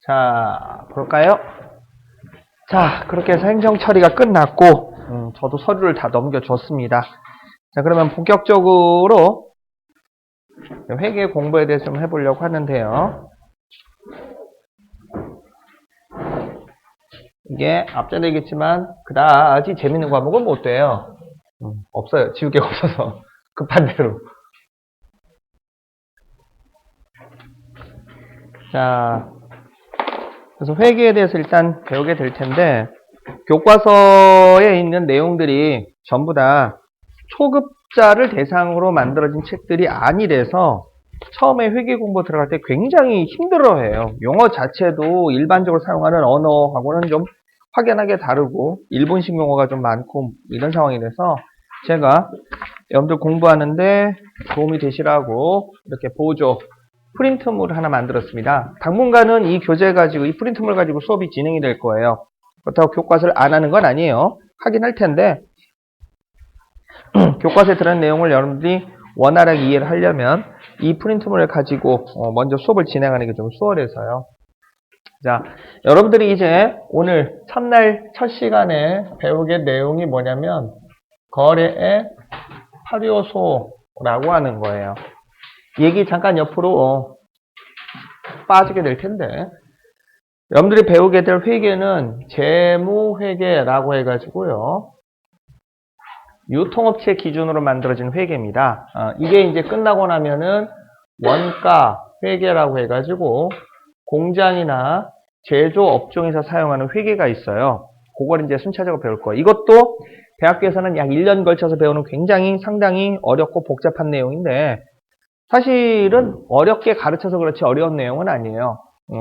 자, 볼까요? 자, 그렇게 해서 행정 처리가 끝났고, 저도 서류를 다 넘겨줬습니다. 자, 그러면 본격적으로 회계 공부에 대해서 좀 해보려고 하는데요. 이게 앞전에 얘기했지만 그다지 재밌는 과목은 못 돼요. 없어요. 지울 게 없어서. 급한 대로. 자, 그래서 회계에 대해서 일단 배우게 될 텐데, 교과서에 있는 내용들이 전부 다 초급자를 대상으로 만들어진 책들이 아니라서 처음에 회계 공부 들어갈 때 굉장히 힘들어해요. 용어 자체도 일반적으로 사용하는 언어하고는 좀 확연하게 다르고 일본식 용어가 좀 많고 이런 상황이라서 제가 여러분들 공부하는데 도움이 되시라고 이렇게 보조 프린트물을 하나 만들었습니다. 당분간은 이 교재 가지고 이 프린트물 가지고 수업이 진행이 될 거예요. 그렇다고 교과서를 안 하는 건 아니에요. 하긴 할 텐데 교과서에 들어있는 내용을 여러분들이 원활하게 이해를 하려면 이 프린트물을 가지고 먼저 수업을 진행하는 게 좀 수월해서요. 자, 여러분들이 이제 오늘 첫날 첫 시간에 배우게 내용이 뭐냐면 거래의 8요소라고 하는 거예요. 얘기 잠깐 옆으로 빠지게 될 텐데 여러분들이 배우게 될 회계는 재무회계라고 해가지고요. 유통업체 기준으로 만들어진 회계입니다. 이게 이제 끝나고 나면은 원가 회계라고 해가지고 공장이나 제조 업종에서 사용하는 회계가 있어요. 그걸 이제 순차적으로 배울 거예요. 이것도 대학교에서는 약 1년 걸쳐서 배우는 굉장히 상당히 어렵고 복잡한 내용인데 사실은 어렵게 가르쳐서 그렇지 어려운 내용은 아니에요.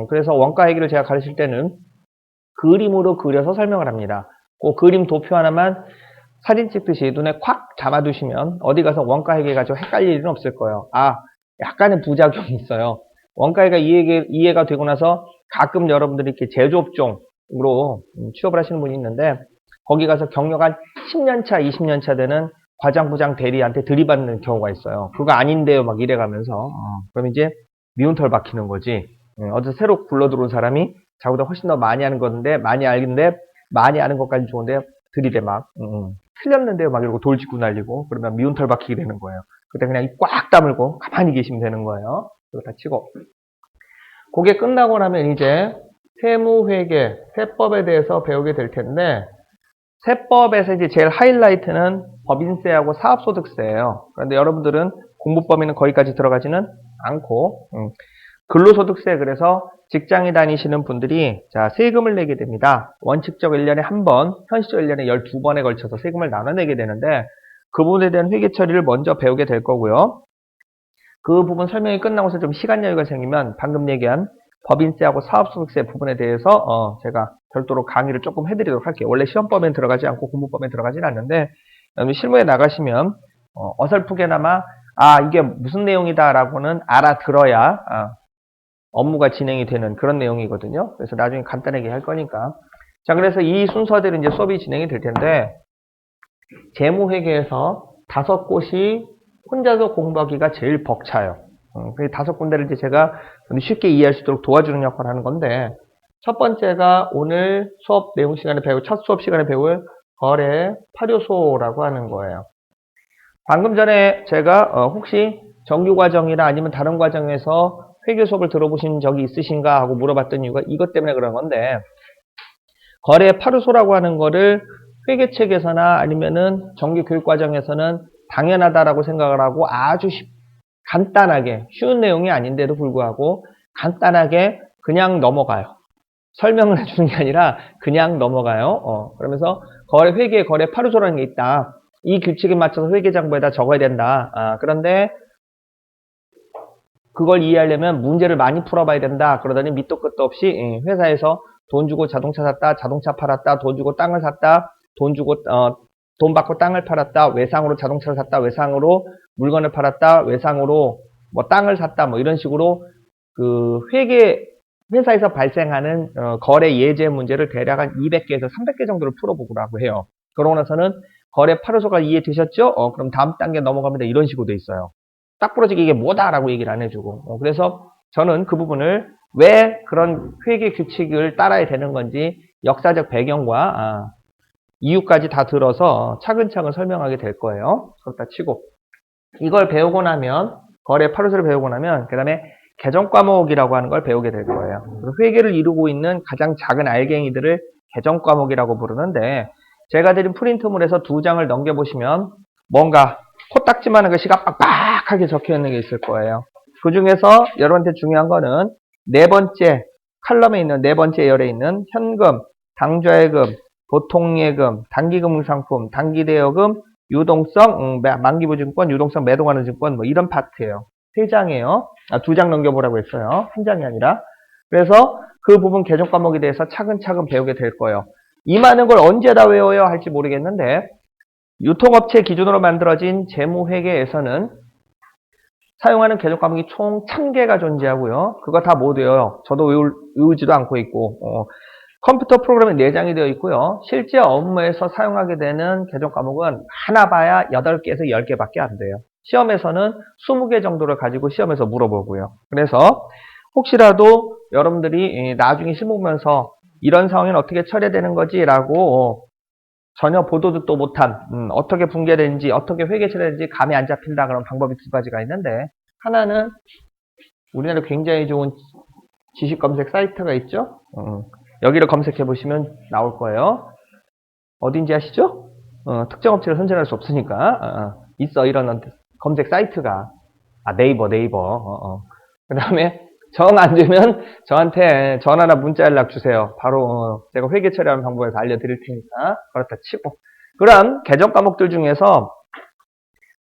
그래서 원가 회계를 제가 가르칠 때는 그림으로 그려서 설명을 합니다. 그 그림 도표 하나만 사진 찍듯이 눈에 콱 담아두시면 어디 가서 원가 회계 가지고 헷갈릴 일은 없을 거예요. 약간의 부작용이 있어요. 원가 회계가 이해가 되고 나서 가끔 여러분들이 이렇게 제조업종으로 취업을 하시는 분이 있는데 거기 가서 경력 한 10년차, 20년차 되는 과장, 부장, 대리한테 들이받는 경우가 있어요. 그거 아닌데요, 막 이래가면서. 그럼 이제 미운 털 박히는 거지. 어디서 새로 굴러 들어온 사람이 자기보다 훨씬 더 많이 하는 건데, 많이 알긴데, 많이 아는 것까지 좋은데, 들이대 막, 틀렸는데요, 막 이러고 돌직구 날리고, 그러면 미운 털 박히게 되는 거예요. 그때 그냥 입 꽉 다물고 가만히 계시면 되는 거예요. 그거 다 치고. 그게 끝나고 나면 이제 세무회계, 세법에 대해서 배우게 될 텐데, 세법에서 이제 제일 하이라이트는 법인세하고 사업소득세예요. 그런데 여러분들은 공부 범위는 거기까지 들어가지는 않고 근로소득세 그래서 직장에 다니시는 분들이 자 세금을 내게 됩니다. 원칙적 1년에 한 번, 현실적 1년에 12번에 걸쳐서 세금을 나눠내게 되는데 그 부분에 대한 회계 처리를 먼저 배우게 될 거고요. 그 부분 설명이 끝나고서 좀 시간 여유가 생기면 방금 얘기한 법인세하고 사업소득세 부분에 대해서 제가 별도로 강의를 조금 해드리도록 할게요. 원래 시험 범위에 들어가지 않고 공부 범위에 들어가지는 않는데 실무에 나가시면 어설프게나마 이게 무슨 내용이다라고는 알아들어야 업무가 진행이 되는 그런 내용이거든요. 그래서 나중에 간단하게 할 거니까. 자, 그래서 이 순서대로 이제 수업이 진행이 될 텐데 재무회계에서 5곳이 혼자서 공부하기가 제일 벅차요. 그 5군데를 이제 제가 쉽게 이해할 수 있도록 도와주는 역할을 하는 건데 첫 번째가 오늘 수업 내용 시간에 첫 수업 시간에 배울 거래 8요소라고 하는 거예요. 방금 전에 제가 혹시 정규 과정이나 아니면 다른 과정에서 회계 수업을 들어보신 적이 있으신가 하고 물어봤던 이유가 이것 때문에 그런 건데 거래 8요소라고 하는 거를 회계책에서나 아니면은 정규 교육 과정에서는 당연하다라고 생각을 하고 아주 간단하게 쉬운 내용이 아닌데도 불구하고 간단하게 그냥 넘어가요. 설명을 해주는 게 아니라 그냥 넘어가요. 그러면서 회계에 거래 8요소라는 게 있다. 이 규칙에 맞춰서 회계장부에다 적어야 된다. 그런데 그걸 이해하려면 문제를 많이 풀어봐야 된다. 그러더니 밑도 끝도 없이 회사에서 돈 주고 자동차 샀다, 자동차 팔았다, 돈 주고 땅을 샀다, 돈 받고 땅을 팔았다, 외상으로 자동차를 샀다, 외상으로 물건을 팔았다, 외상으로 뭐 땅을 샀다, 뭐 이런 식으로 그 회사에서 발생하는 거래 예제 문제를 대략 한 200개에서 300개 정도를 풀어보라고 해요. 그러고 나서는 거래 8요소가 이해되셨죠? 그럼 다음 단계 넘어갑니다. 이런 식으로 돼 있어요. 딱 부러지게 이게 뭐다라고 얘기를 안 해주고. 그래서 저는 그 부분을 왜 그런 회계 규칙을 따라야 되는 건지 역사적 배경과 이유까지 다 들어서 차근차근 설명하게 될 거예요. 그렇다 치고 이걸 배우고 나면 거래 파루스를 배우고 나면 그 다음에 개정 과목이라고 하는 걸 배우게 될 거예요. 회계를 이루고 있는 가장 작은 알갱이들을 개정 과목이라고 부르는데 제가 드린 프린트물에서 2장을 넘겨보시면 뭔가 코딱지만한 글씨가 빡빡하게 적혀 있는 게 있을 거예요. 그 중에서 여러분한테 중요한 거는 네 번째 칼럼에 있는 네 번째 열에 있는 현금, 당좌예금, 보통예금, 단기금융상품, 단기대여금, 유동성, 만기부증권, 유동성 매도가능 증권 뭐 이런 파트예요. 3장이에요. 2장 넘겨보라고 했어요. 1장이 아니라. 그래서 그 부분 개정 과목에 대해서 차근차근 배우게 될 거예요. 이 많은 걸 언제 다 외워야 할지 모르겠는데 유통업체 기준으로 만들어진 재무회계에서는 사용하는 개정 과목이 총 1000개가 존재하고요. 그거 다 못 외워요. 저도 외우지도 않고 있고 컴퓨터 프로그램에 내장이 되어 있고요. 실제 업무에서 사용하게 되는 개정 과목은 하나 봐야 8개에서 10개밖에 안 돼요. 시험에서는 20개 정도를 가지고 시험에서 물어보고요. 그래서 혹시라도 여러분들이 나중에 시험 보면서 이런 상황에는 어떻게 처리되는 거지? 라고 전혀 보도 듣도 못한 어떻게 붕괴되는지 어떻게 회계 처리되는지 감이 안 잡힌다 그런 방법이 2가지가 있는데 하나는 우리나라 굉장히 좋은 지식 검색 사이트가 있죠. 여기를 검색해 보시면 나올 거예요. 어딘지 아시죠? 특정 업체를 선정할 수 없으니까 있어 이런 검색 사이트가 네이버 그 다음에 정 안 되면 저한테 전화나 문자 연락 주세요. 바로 제가 회계 처리하는 방법에서 알려드릴 테니까 그렇다 치고 그럼 개정 과목들 중에서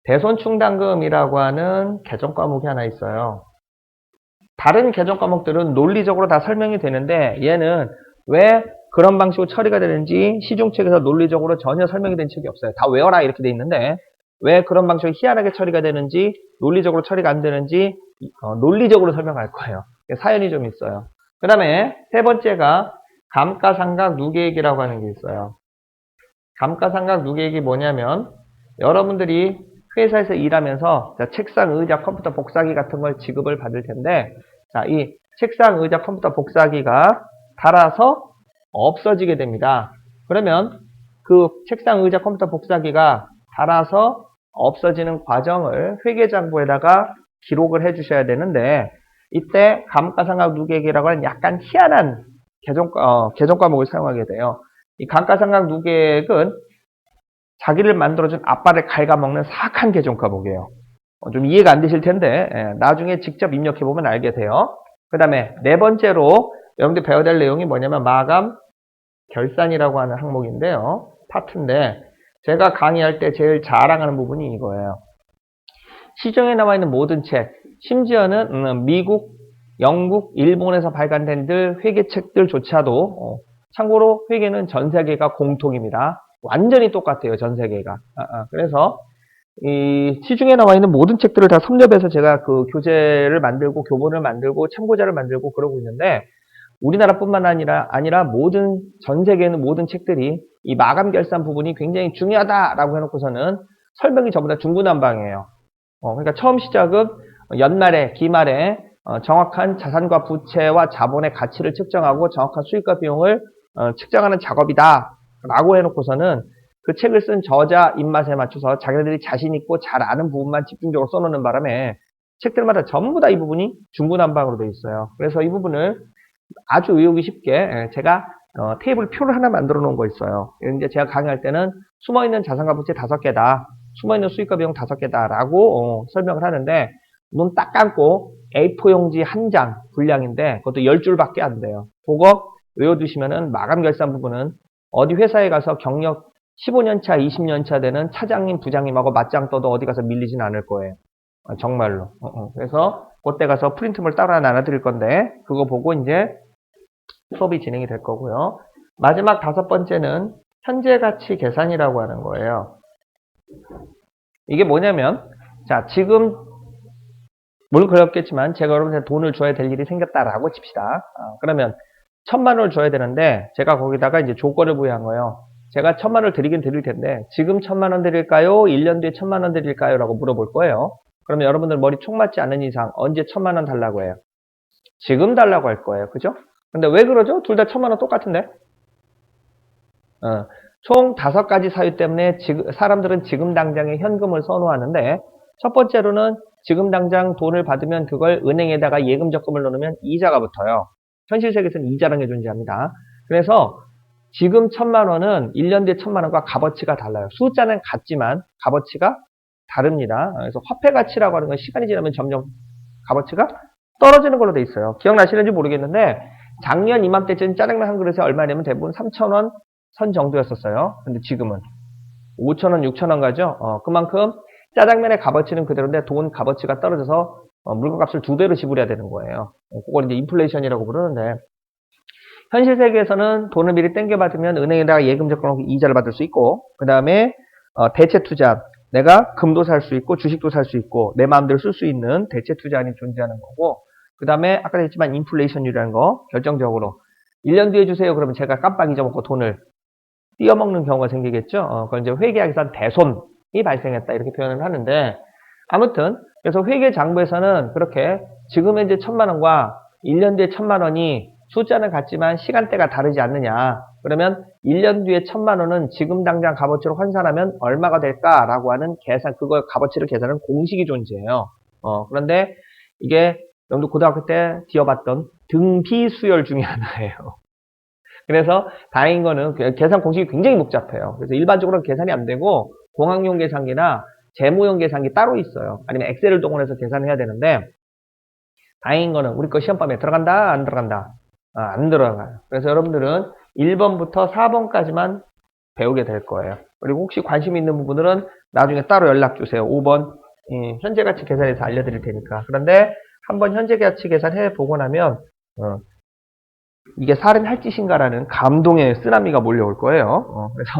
대손충당금이라고 하는 개정 과목이 하나 있어요. 다른 개정 과목들은 논리적으로 다 설명이 되는데 얘는 왜 그런 방식으로 처리가 되는지 시중책에서 논리적으로 전혀 설명이 된 책이 없어요. 다 외워라 이렇게 돼 있는데 왜 그런 방식으로 희한하게 처리가 되는지 논리적으로 처리가 안 되는지 논리적으로 설명할 거예요. 사연이 좀 있어요. 그 다음에 3번째가 감가상각 누계액이라고 하는 게 있어요. 감가상각 누계액이 뭐냐면 여러분들이 회사에서 일하면서 책상, 의자, 컴퓨터 복사기 같은 걸 지급을 받을 텐데 이 책상, 의자, 컴퓨터 복사기가 닳아서 없어지게 됩니다. 그러면 그 책상, 의자, 컴퓨터 복사기가 닳아서 없어지는 과정을 회계장부에다가 기록을 해 주셔야 되는데 이때 감가상각 누계액이라고 하는 약간 희한한 개정 과목을 사용하게 돼요. 이 감가상각 누계액은 자기를 만들어준 아빠를 갉아먹는 사악한 개정 과목이에요. 좀 이해가 안 되실 텐데 나중에 직접 입력해보면 알게 돼요. 그 다음에 4번째로 여러분들 배워야 될 내용이 뭐냐면 마감 결산이라고 하는 항목인데요. 파트인데 제가 강의할 때 제일 자랑하는 부분이 이거예요. 시중에 나와 있는 모든 책, 심지어는 미국, 영국, 일본에서 발간된 회계책들조차도 참고로 회계는 전 세계가 공통입니다. 완전히 똑같아요. 전 세계가. 그래서 이 시중에 나와 있는 모든 책들을 다 섭렵해서 제가 그 교재를 만들고 교본을 만들고 참고자를 만들고 그러고 있는데 우리나라뿐만 아니라 모든 전 세계에 있는 모든 책들이 이 마감 결산 부분이 굉장히 중요하다라고 해놓고서는 설명이 전부 다 중구난방이에요. 그러니까 처음 시작은 연말에 기말에 정확한 자산과 부채와 자본의 가치를 측정하고 정확한 수익과 비용을 측정하는 작업이다 라고 해놓고서는 그 책을 쓴 저자 입맛에 맞춰서 자기들이 자신 있고 잘 아는 부분만 집중적으로 써놓는 바람에 책들마다 전부 다 이 부분이 중구난방으로 되어 있어요. 그래서 이 부분을 아주 외우기 쉽게 제가 테이블 표를 하나 만들어 놓은 거 있어요. 이제 제가 강의할 때는 숨어있는 자산과 부채 5개다. 숨어있는 수익과 비용 5개다 라고 설명을 하는데 눈 딱 감고 A4 용지 한 장 분량인데 그것도 10줄밖에 안 돼요. 그거 외워두시면은 마감 결산 부분은 어디 회사에 가서 경력 15년차, 20년차 되는 차장님, 부장님하고 맞짱 떠도 어디 가서 밀리진 않을 거예요. 정말로. 그래서 그때 가서 프린트물 따로 하나 나눠드릴 건데 그거 보고 이제 수업이 진행이 될 거고요. 마지막 5번째는 현재 가치 계산이라고 하는 거예요. 이게 뭐냐면 자 지금 물론 그렇겠지만 제가 여러분한테 돈을 줘야 될 일이 생겼다라고 칩시다. 그러면 1000만 원을 줘야 되는데 제가 거기다가 이제 조건을 부여한 거예요. 제가 1000만 원을 드리긴 드릴 텐데 지금 1000만 원 드릴까요? 1년 뒤에 1000만 원 드릴까요? 라고 물어볼 거예요. 그러면 여러분들 머리 총 맞지 않는 이상 언제 1000만 원 달라고 해요? 지금 달라고 할 거예요. 그죠? 근데 왜 그러죠? 둘 다 1,000만 원 똑같은데? 총 5가지 사유 때문에 사람들은 지금 당장에 현금을 선호하는데, 첫 번째로는 지금 당장 돈을 받으면 그걸 은행에다가 예금 적금을 넣으면 이자가 붙어요. 현실 세계에서는 이자라는 게 존재합니다. 그래서 지금 1,000만 원은 1년 뒤에 1,000만 원과 값어치가 달라요. 숫자는 같지만 값어치가 다릅니다. 그래서 화폐 가치라고 하는 건 시간이 지나면 점점 값어치가 떨어지는 걸로 돼 있어요. 기억나시는지 모르겠는데 작년 이맘때쯤 짜장면 한 그릇에 얼마냐면 대부분 3,000원 선 정도였었어요. 근데 지금은 5,000원, 6,000원 가죠. 그만큼 짜장면의 값어치는 그대로인데 돈 값어치가 떨어져서 물건값을 2배로 지불해야 되는 거예요. 그걸 이제 인플레이션이라고 부르는데, 현실 세계에서는 돈을 미리 땡겨받으면 은행에다가 예금 적금하고 이자를 받을 수 있고, 그 다음에 대체 투자, 내가 금도 살 수 있고 주식도 살 수 있고 내 마음대로 쓸 수 있는 대체 투자안이 존재하는 거고, 그 다음에 아까 했지만 인플레이션이라는 거 결정적으로 1년 뒤에 주세요 그러면 제가 깜빡 잊어먹고 돈을 띄어먹는 경우가 생기겠죠. 그건 이제 회계학에서는 대손이 발생했다 이렇게 표현을 하는데, 아무튼 그래서 회계장부에서는 그렇게 지금 현재 1,000만 원과 1년 뒤에 1,000만 원이 숫자는 같지만 시간대가 다르지 않느냐. 그러면 1년 뒤에 1,000만 원은 지금 당장 값어치로 환산하면 얼마가 될까라고 하는 계산, 그거 값어치를 계산하는 공식이 존재해요. 그런데 이게 여러분들 고등학교 때 뒤어봤던 등비 수열 중에 하나예요. 그래서 다행인 거는 계산 공식이 굉장히 복잡해요. 그래서 일반적으로는 계산이 안 되고 공학용 계산기나 재무용 계산기 따로 있어요. 아니면 엑셀을 동원해서 계산을 해야 되는데, 다행인 거는 우리 거 시험범위에 들어간다? 안 들어간다? 안 들어가요. 그래서 여러분들은 1번부터 4번까지만 배우게 될 거예요. 그리고 혹시 관심 있는 부분들은 나중에 따로 연락 주세요. 5번 현재 가치 계산해서 알려드릴 테니까. 그런데 한번 현재 가치 계산해 보고 나면 이게 살인할 짓인가라는 감동의 쓰나미가 몰려올 거예요. 그래서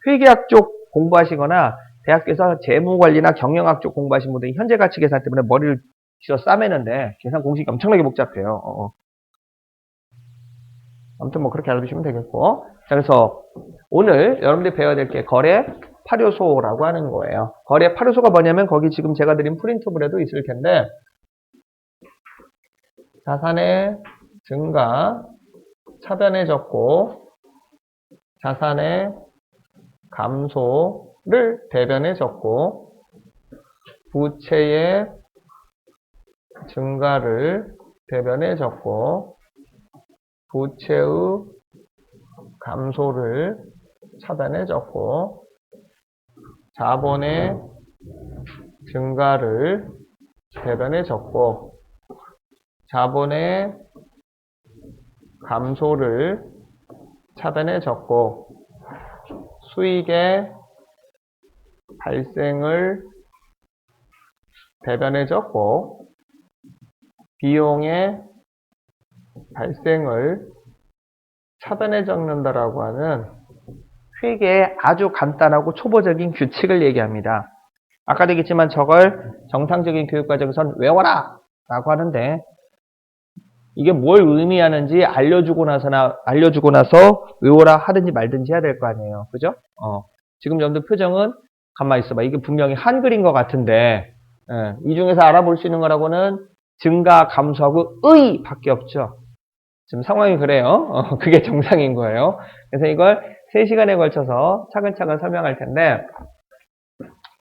회계학 쪽 공부하시거나 대학교에서 재무관리나 경영학 쪽 공부하신 분들이 현재 가치 계산 때문에 머리를 쥐어 싸매는데 계산 공식이 엄청나게 복잡해요. 아무튼 뭐 그렇게 알아두시면 되겠고. 자, 그래서 오늘 여러분들이 배워야 될 게 거래 파료소라고 하는 거예요. 거래 파료소가 뭐냐면 거기 지금 제가 드린 프린트블에도 있을 텐데, 자산의 증가, 차변에 적고 자산의 감소를 대변에 적고 부채의 증가를 대변에 적고 부채의 감소를 차변에 적고 자본의 증가를 대변에 적고 자본의 감소를 차변에 적고 수익의 발생을 대변에 적고 비용의 발생을 차변에 적는다라고 하는 회계의 아주 간단하고 초보적인 규칙을 얘기합니다. 아까도 얘기했지만 저걸 정상적인 교육과정에선 외워라 라고 하는데, 이게 뭘 의미하는지 알려주고 나서 외워라 하든지 말든지 해야 될 거 아니에요. 그죠? 지금 여러분들 표정은 가만히 있어봐. 이게 분명히 한글인 것 같은데, 이 중에서 알아볼 수 있는 거라고는 증가, 감소하고 의 밖에 없죠. 지금 상황이 그래요. 그게 정상인 거예요. 그래서 이걸 3시간에 걸쳐서 차근차근 설명할 텐데,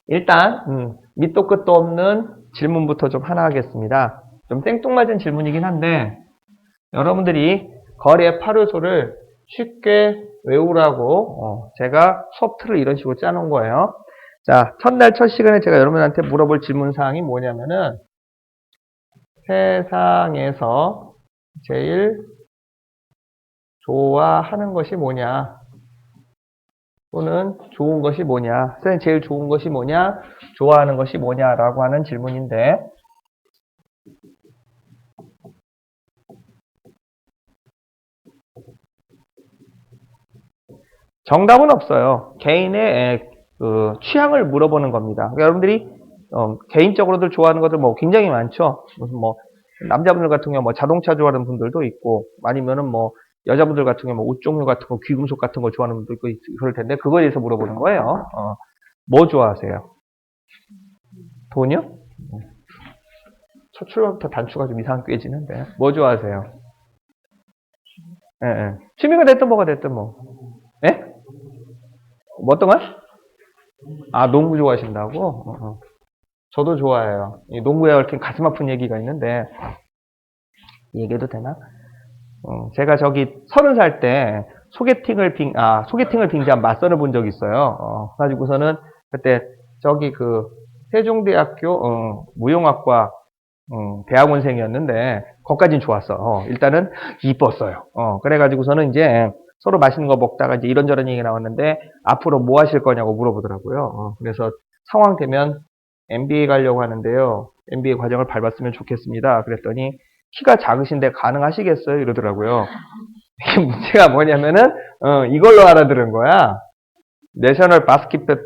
일단 밑도 끝도 없는 질문부터 좀 하나 하겠습니다. 좀 생뚱맞은 질문이긴 한데 여러분들이 거래 파료소를 쉽게 외우라고 제가 수업 틀을 이런 식으로 짜놓은 거예요. 자, 첫날 첫 시간에 제가 여러분한테 물어볼 질문사항이 뭐냐면은, 세상에서 제일 좋아하는 것이 뭐냐, 또는 좋은 것이 뭐냐, 세상에 제일 좋은 것이 뭐냐, 좋아하는 것이 뭐냐라고 하는 질문인데, 정답은 없어요. 개인의 그 취향을 물어보는 겁니다. 그러니까 여러분들이 개인적으로들 좋아하는 것들 뭐 굉장히 많죠. 무슨 뭐 남자분들 같은 경우 뭐 자동차 좋아하는 분들도 있고, 아니면은 뭐 여자분들 같은 경우 뭐 옷 종류 같은 거, 귀금속 같은 거 좋아하는 분도 있고 그럴 텐데, 그거에 대해서 물어보는 거예요. 뭐 좋아하세요? 돈이요? 첫 출발부터 단추가 좀 이상하게 꿰지는데. 뭐 좋아하세요? 예, 예. 취미가 됐든 뭐가 됐든 뭐. 예? 뭐 어떤 걸? 아, 농구 좋아하신다고? 저도 좋아해요. 이 농구에 얽힌 가슴 아픈 얘기가 있는데, 얘기해도 되나? 제가 저기 30살 때 소개팅을 빙자한 맞선을 본 적이 있어요. 그래가지고서는 그때 저기 그 세종대학교 무용학과 대학원생이었는데 거기까진 좋았어. 일단은 이뻤어요. 그래가지고서는 이제 서로 맛있는 거 먹다가 이제 이런저런 얘기 나왔는데 앞으로 뭐 하실 거냐고 물어보더라고요. 그래서 상황 되면 MBA 가려고 하는데요. MBA 과정을 밟았으면 좋겠습니다. 그랬더니 키가 작으신데 가능하시겠어요? 이러더라고요. 이게 문제가 뭐냐면은 이걸로 알아들은 거야. 내셔널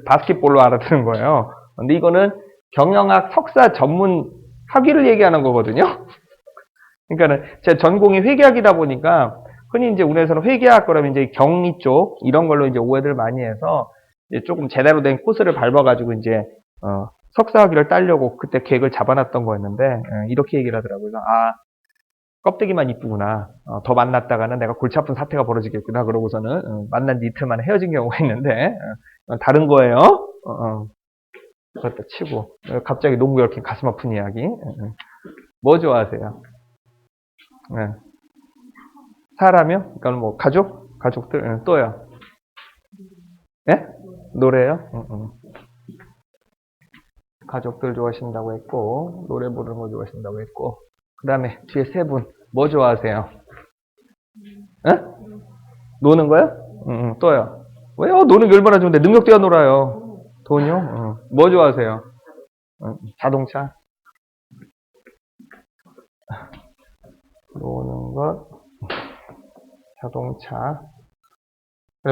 바스켓볼로 알아들은 거예요. 근데 이거는 경영학 석사 전문 학위를 얘기하는 거거든요. 그러니까는 제 전공이 회계학이다 보니까 흔히 이제 우리나라에서는 회계학 그러면 이제 경리 쪽 이런 걸로 이제 오해들 많이 해서 이제 조금 제대로 된 코스를 밟아가지고 이제 석사 학위를 따려고 그때 계획을 잡아놨던 거였는데 이렇게 얘기를 하더라고요. 아, 껍데기만 이쁘구나. 더 만났다가는 내가 골치 아픈 사태가 벌어지겠구나. 그러고서는 만난 지 이틀 만에 헤어진 경우가 있는데 다른 거예요. 그렇다 치고 갑자기 농구에 얽힌 가슴 아픈 이야기. 뭐 좋아하세요? 네. 사람이요? 그러니까 뭐 가족들 또요. 예? 노래요? 가족들 좋아하신다고 했고 노래 부르는 거 좋아하신다고 했고 그 다음에 뒤에 세 분 뭐 좋아하세요? 에? 노는 거요? 또요. 왜요? 노는 게 얼마나 좋은데 능력 뛰어 놀아요. 돈이요? 뭐 좋아하세요? 자동차? 노는 것, 자동차.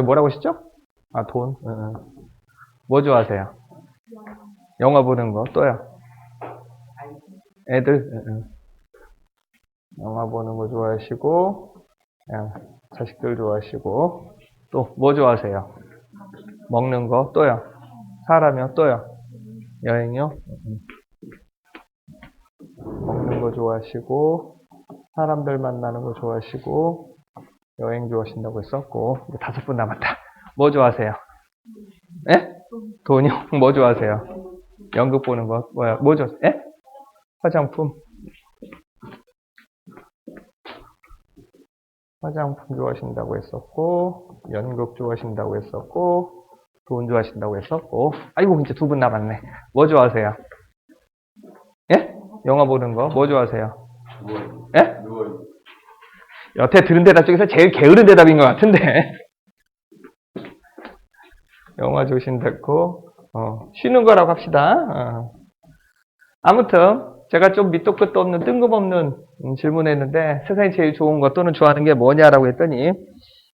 뭐라고 하시죠? 아, 돈. 뭐 좋아하세요? 영화 보는 거. 또요. 애들. 영화 보는 거 좋아하시고, 자식들 좋아하시고, 또 뭐 좋아하세요? 먹는 거. 또요. 사람이요. 또요. 여행이요. 먹는 거 좋아하시고, 사람들 만나는 거 좋아하시고, 여행 좋아하신다고 했었고, 이제 5분 남았다. 뭐 좋아하세요? 예? 돈이요? 뭐 좋아하세요? 연극 보는 거? 뭐 좋아하세요? 예? 화장품? 화장품 좋아하신다고 했었고, 연극 좋아하신다고 했었고, 돈 좋아하신다고 했었고, 아이고, 이제 2분 남았네. 뭐 좋아하세요? 예? 영화 보는 거? 뭐 좋아하세요? 예? 여태 들은 대답 중에서 제일 게으른 대답인 것 같은데. 영화 좋아하신다고, 쉬는 거라고 합시다. 아무튼, 제가 좀 밑도 끝도 없는 뜬금없는 질문했는데 세상에 제일 좋은 것 또는 좋아하는 게 뭐냐라고 했더니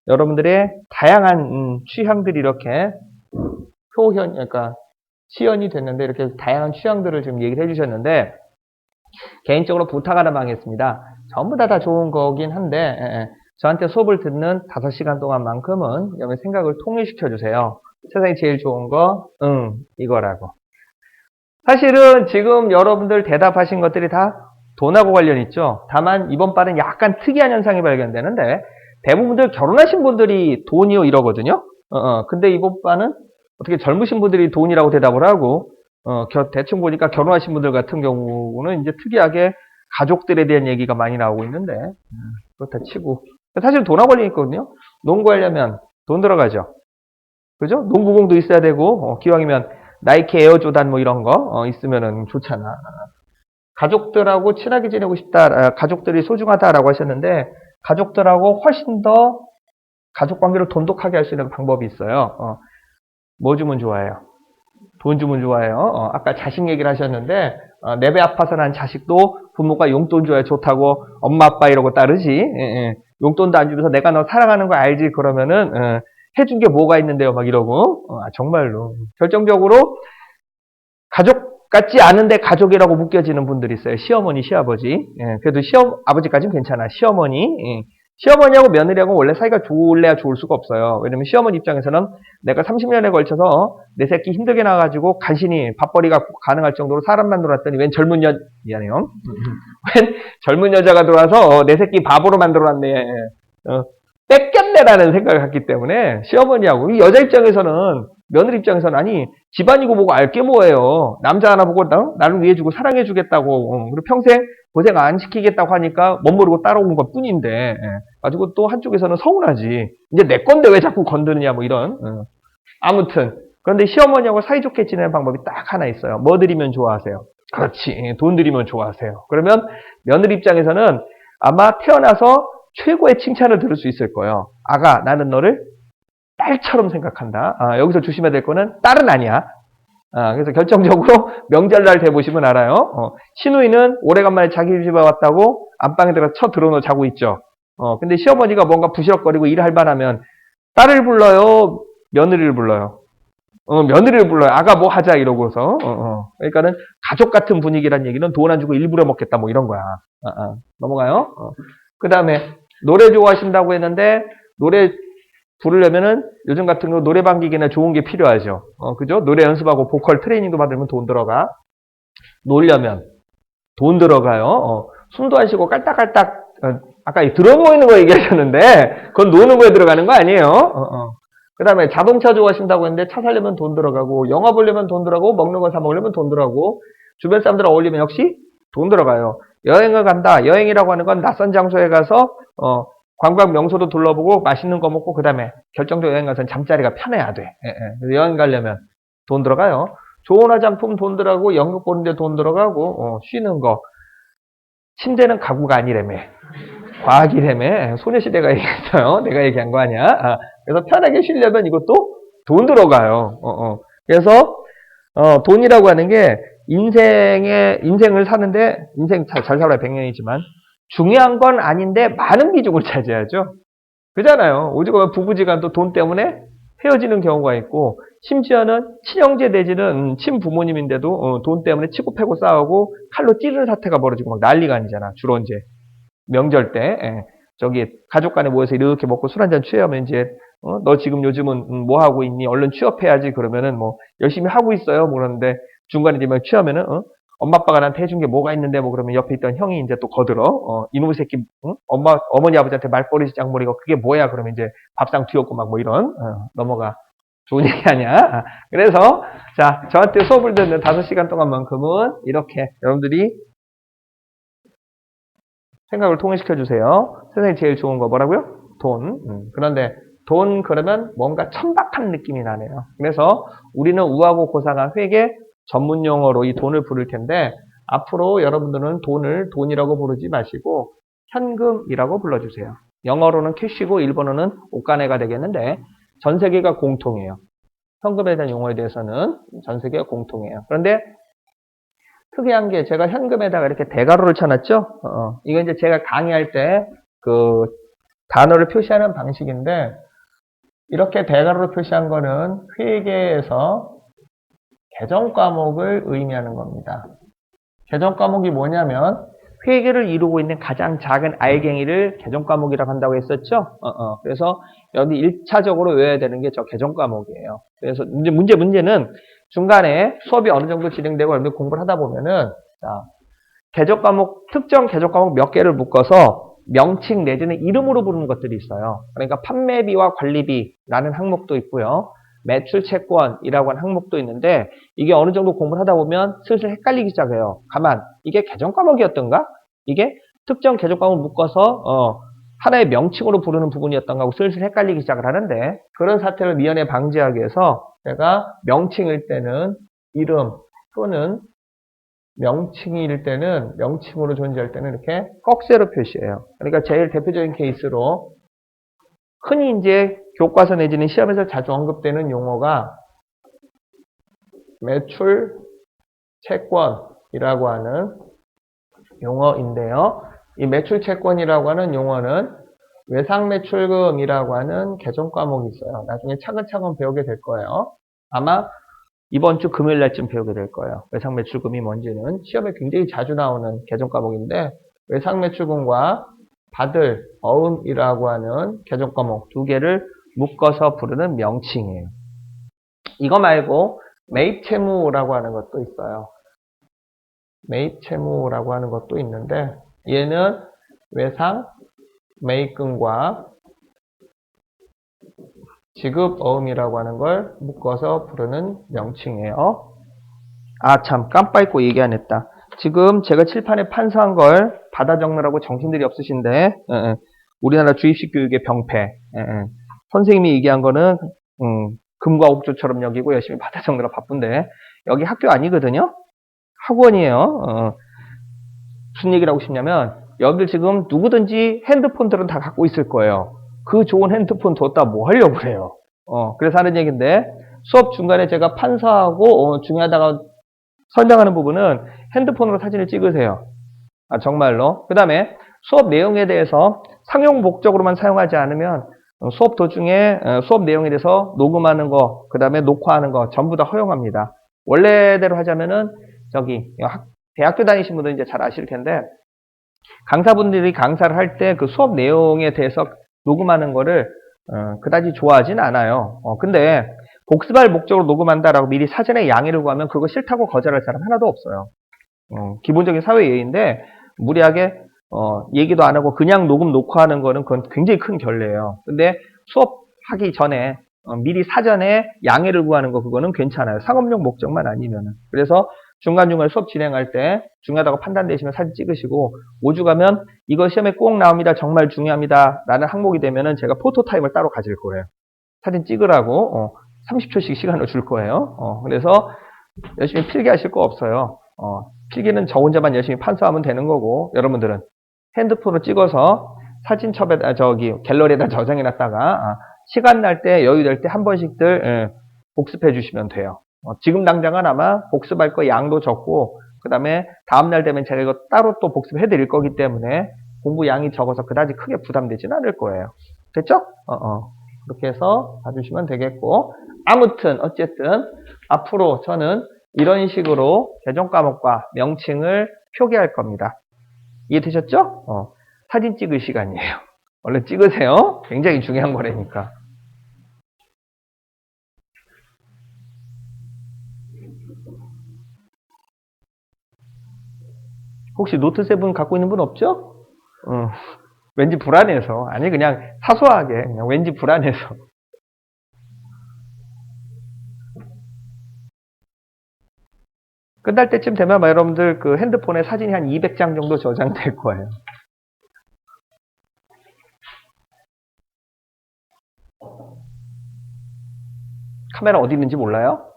여러분들의 다양한 취향들이 이렇게 그러니까 시연이 됐는데 이렇게 다양한 취향들을 지금 얘기를 해주셨는데 개인적으로 부탁 하나 하겠습니다. 전부 다 좋은 거긴 한데 저한테 수업을 듣는 5시간 동안만큼은 여러분 생각을 통일시켜 주세요. 세상에 제일 좋은 거 이거라고. 사실은 지금 여러분들 대답하신 것들이 다 돈하고 관련 있죠. 다만 이번 반은 약간 특이한 현상이 발견되는데 대부분들 결혼하신 분들이 돈이요 이러거든요. 근데 이번 반은 어떻게 젊으신 분들이 돈이라고 대답을 하고 대충 보니까 결혼하신 분들 같은 경우는 이제 특이하게 가족들에 대한 얘기가 많이 나오고 있는데 그렇다 치고 사실 돈하고 관련이 있거든요. 농구하려면 돈 들어가죠. 그죠? 농구공도 있어야 되고 기왕이면 나이키 에어조단 뭐 이런 거 있으면은 좋잖아. 가족들하고 친하게 지내고 싶다, 가족들이 소중하다라고 하셨는데 가족들하고 훨씬 더 가족 관계를 돈독하게 할 수 있는 방법이 있어요. 뭐 주면 좋아해요? 돈 주면 좋아해요. 아까 자식 얘기를 하셨는데 내 배 아파서 난 자식도 부모가 용돈 줘야 좋다고 엄마 아빠 이러고 따르지. 용돈도 안 주면서 내가 너 사랑하는 거 알지? 그러면은 해준 게 뭐가 있는데요? 막 이러고. 정말로. 결정적으로 가족 같지 않은데 가족이라고 묶여지는 분들이 있어요. 시어머니, 시아버지. 그래도 아버지까지는 괜찮아. 시어머니, 시어머니하고 며느리하고 원래 사이가 좋을래야 좋을 수가 없어요. 왜냐면 시어머니 입장에서는 내가 30년에 걸쳐서 내 새끼 힘들게 나가지고 간신히 밥벌이가 가능할 정도로 사람만 놀았더니 웬 젊은 미안해요. 웬 젊은 여자가 들어와서 내 새끼 바보로 만들어놨네. 뺏겼네라는 생각을 갖기 때문에 시어머니하고 이 여자 입장에서는 며느리 입장에서는 아니 집안이고 뭐고 알게 뭐예요. 남자 하나 보고 나를 위해 주고 사랑해 주겠다고 그리고 평생 고생 안 시키겠다고 하니까 멋모르고 따라오는 것 뿐인데 가지고 또 한쪽에서는 서운하지. 이제 내 건데 왜 자꾸 건드느냐 뭐 이런. 아무튼 그런데 시어머니하고 사이좋게 지내는 방법이 딱 하나 있어요. 뭐 드리면 좋아하세요? 그렇지. 돈 드리면 좋아하세요. 그러면 며느리 입장에서는 아마 태어나서 최고의 칭찬을 들을 수 있을 거예요. 아가, 나는 너를 딸처럼 생각한다. 여기서 조심해야 될 거는 딸은 아니야. 그래서 결정적으로 명절날 돼보시면 알아요. 시누이는 오래간만에 자기 집에 왔다고 안방에 들어가 들어놓고 자고 있죠. 근데 시어머니가 뭔가 부시럭거리고 일할 만하면 딸을 불러요? 며느리를 불러요? 며느리를 불러요. 아가 뭐 하자 이러고서. 그러니까는 가족 같은 분위기란 얘기는 돈 안 주고 일부러 먹겠다 뭐 이런 거야. 넘어가요. 그 다음에 노래 좋아하신다고 했는데 노래 부르려면은 요즘 같은 거 노래방 기계나 좋은 게 필요하죠. 그죠? 노래 연습하고 보컬 트레이닝도 받으면 돈 들어가. 놀려면 돈 들어가요. 숨도 안 쉬고 깔딱깔딱 아까 드럼 모이는 거 얘기하셨는데 그건 노는 거에 들어가는 거 아니에요. 그 다음에 자동차 좋아하신다고 했는데 차 사려면 돈 들어가고 영화 보려면 돈 들어가고 먹는 거 사 먹으려면 돈 들어가고 주변 사람들 어울리면 역시 돈 들어가요. 여행을 간다. 여행이라고 하는 건 낯선 장소에 가서 관광 명소도 둘러보고 맛있는 거 먹고 그 다음에 결정적으로 여행 가서는 잠자리가 편해야 돼. 그래서 여행 가려면 돈 들어가요. 좋은 화장품 돈 들어가고 연극 보는데 돈 들어가고 쉬는 거. 침대는 가구가 아니라며. 과학이라며. 소녀시대가 얘기했어요. 내가 얘기한 거 아니야. 그래서 편하게 쉬려면 이것도 돈 들어가요. 그래서 돈이라고 하는 게 인생을 사는데 인생 잘 살아야 100년이지만 중요한 건 아닌데 많은 비중을 차지하죠. 그잖아요. 오죽하면 부부지간도 돈 때문에 헤어지는 경우가 있고 심지어는 친형제 내지는 친부모님인데도 돈 때문에 치고 패고 싸우고 칼로 찌르는 사태가 벌어지고 막 난리가 아니잖아. 주로 이제 명절 때 저기 가족 간에 모여서 이렇게 먹고 술 한잔 취하면 이제 너 지금 요즘은 뭐 하고 있니? 얼른 취업해야지. 그러면은 뭐 열심히 하고 있어요. 뭐 그러는데 중간에 되면 취하면은 엄마 아빠가 나한테 해준 게 뭐가 있는데 뭐 그러면 옆에 있던 형이 이제 또 거들어 이놈의 새끼 어머니 아버지한테 말버리지 짱머리가 그게 뭐야? 그러면 이제 밥상 뒤엎고 막 뭐 이런 넘어가. 좋은 얘기 아니야. 그래서 자 저한테 수업을 듣는 5시간 동안만큼은 이렇게 여러분들이 생각을 통일시켜 주세요. 세상에 제일 좋은 거 뭐라고요? 돈. 그런데 돈 그러면 뭔가 천박한 느낌이 나네요. 그래서 우리는 우하고 고상한 회계 전문 용어로 이 돈을 부를 텐데 앞으로 여러분들은 돈을 돈이라고 부르지 마시고 현금이라고 불러주세요. 영어로는 캐시고 일본어는 오카네가 되겠는데 전 세계가 공통이에요. 현금에 대한 용어에 대해서는 전 세계가 공통이에요. 그런데 특이한 게 제가 현금에다가 이렇게 대괄호를 쳐놨죠? 이거 이제 제가 강의할 때 그 단어를 표시하는 방식인데 이렇게 대괄호로 표시한 거는 회계에서 개정 과목을 의미하는 겁니다. 개정 과목이 뭐냐면 회계를 이루고 있는 가장 작은 알갱이를 개정 과목이라고 한다고 했었죠? 그래서 여기 1차적으로 외워야 되는 게 저 개정 과목이에요. 그래서 이제 문제는 중간에 수업이 어느 정도 진행되고 여러분들 공부를 하다 보면은 자, 개정 과목, 특정 개정 과목 몇 개를 묶어서 명칭 내지는 이름으로 부르는 것들이 있어요. 그러니까 판매비와 관리비라는 항목도 있고요. 매출 채권이라고 하는 항목도 있는데 이게 어느 정도 공부를 하다 보면 슬슬 헷갈리기 시작해요. 가만, 이게 개정 과목이었던가? 이게 특정 개정 과목 묶어서 하나의 명칭으로 부르는 부분이었던가 하고 슬슬 헷갈리기 시작을 하는데 그런 사태를 미연에 방지하기 위해서 제가 명칭일 때는 이름 또는 명칭일 때는 명칭으로 존재할 때는 이렇게 꺽쇠로 표시해요. 그러니까 제일 대표적인 케이스로 흔히 이제 교과서 내지는 시험에서 자주 언급되는 용어가 매출 채권이라고 하는 용어인데요. 이 매출 채권이라고 하는 용어는 외상매출금이라고 하는 개정 과목이 있어요. 나중에 차근차근 배우게 될 거예요. 아마 이번 주 금요일 날쯤 배우게 될 거예요. 외상매출금이 뭔지는 시험에 굉장히 자주 나오는 개정 과목인데 외상매출금과 받을 어음이라고 하는 개정 과목 두 개를 묶어서 부르는 명칭이에요. 이거 말고 매입 채무라고 하는 것도 있어요. 매입 채무라고 하는 것도 있는데 얘는 외상 매입금과 지급 어음이라고 하는 걸 묶어서 부르는 명칭이에요. 아, 참, 깜빡 잊고 얘기 안 했다. 지금 제가 칠판에 판서한 걸 받아 적느라고 정신들이 없으신데, 우리나라 주입식 교육의 병폐. 선생님이 얘기한 거는, 금과 옥조처럼 여기고 열심히 받아 적느라 바쁜데, 여기 학교 아니거든요? 학원이에요. 무슨 얘기를 하고 싶냐면, 여길 지금 누구든지 핸드폰들은 다 갖고 있을 거예요. 그 좋은 핸드폰 뒀다 뭐 하려고 그래요. 그래서 하는 얘기인데, 수업 중간에 제가 판서하고, 중요하다고 설명하는 부분은 핸드폰으로 사진을 찍으세요. 아, 정말로. 그 다음에 수업 내용에 대해서 상용 목적으로만 사용하지 않으면 수업 도중에 수업 내용에 대해서 녹음하는 거, 그 다음에 녹화하는 거 전부 다 허용합니다. 원래대로 하자면은 대학교 다니신 분들은 이제 잘 아실 텐데 강사분들이 강사를 할 때 그 수업 내용에 대해서 녹음하는 거를 그다지 좋아하진 않아요. 근데 복습할 목적으로 녹음한다라고 미리 사전에 양해를 구하면 그거 싫다고 거절할 사람 하나도 없어요. 기본적인 사회 예의인데 무리하게 얘기도 안 하고 그냥 녹음 녹화하는 거는 그건 굉장히 큰 결례예요. 근데 수업하기 전에 미리 사전에 양해를 구하는 거 그거는 괜찮아요. 상업용 목적만 아니면은. 그래서 중간중간 수업 진행할 때 중요하다고 판단되시면 사진 찍으시고 오죽하면 이거 시험에 꼭 나옵니다. 정말 중요합니다. 라는 항목이 되면은 제가 포토타임을 따로 가질 거예요. 사진 찍으라고 30초씩 시간을 줄 거예요. 그래서 열심히 필기하실 거 없어요. 필기는 저 혼자만 열심히 판서하면 되는 거고 여러분들은 핸드폰으로 찍어서 사진첩에다 갤러리에다 저장해 놨다가 시간 날 때 여유 될 때 한 번씩들 복습해 주시면 돼요. 지금 당장은 아마 복습할 거 양도 적고 그 다음에 다음날 되면 제가 이거 따로 또 복습해 드릴 거기 때문에 공부 양이 적어서 그다지 크게 부담되지는 않을 거예요. 됐죠? 그렇게 해서 봐주시면 되겠고 아무튼 어쨌든 앞으로 저는 이런 식으로 개정 과목과 명칭을 표기할 겁니다. 이해되셨죠? 사진 찍을 시간이에요. 얼른 찍으세요. 굉장히 중요한 거라니까. 혹시 노트 7 갖고 있는 분 없죠? 왠지 불안해서. 아니 그냥 사소하게 그냥 왠지 불안해서. 끝날 때쯤 되면 여러분들 그 핸드폰에 사진이 한 200장 정도 저장될 거예요. 카메라 어디 있는지 몰라요?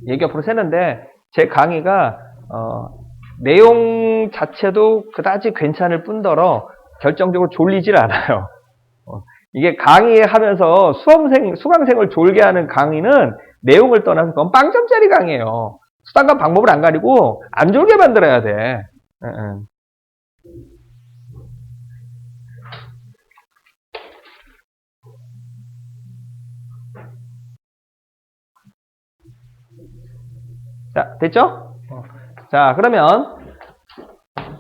얘기 앞으로 새는데 제 강의가 내용 자체도 그다지 괜찮을 뿐더러 결정적으로 졸리질 않아요. 이게 강의하면서 수강생을 졸게 하는 강의는 내용을 떠나서 그건 빵점짜리 강의예요. 수단과 방법을 안 가리고 안 졸게 만들어야 돼. 자, 됐죠? 자, 그러면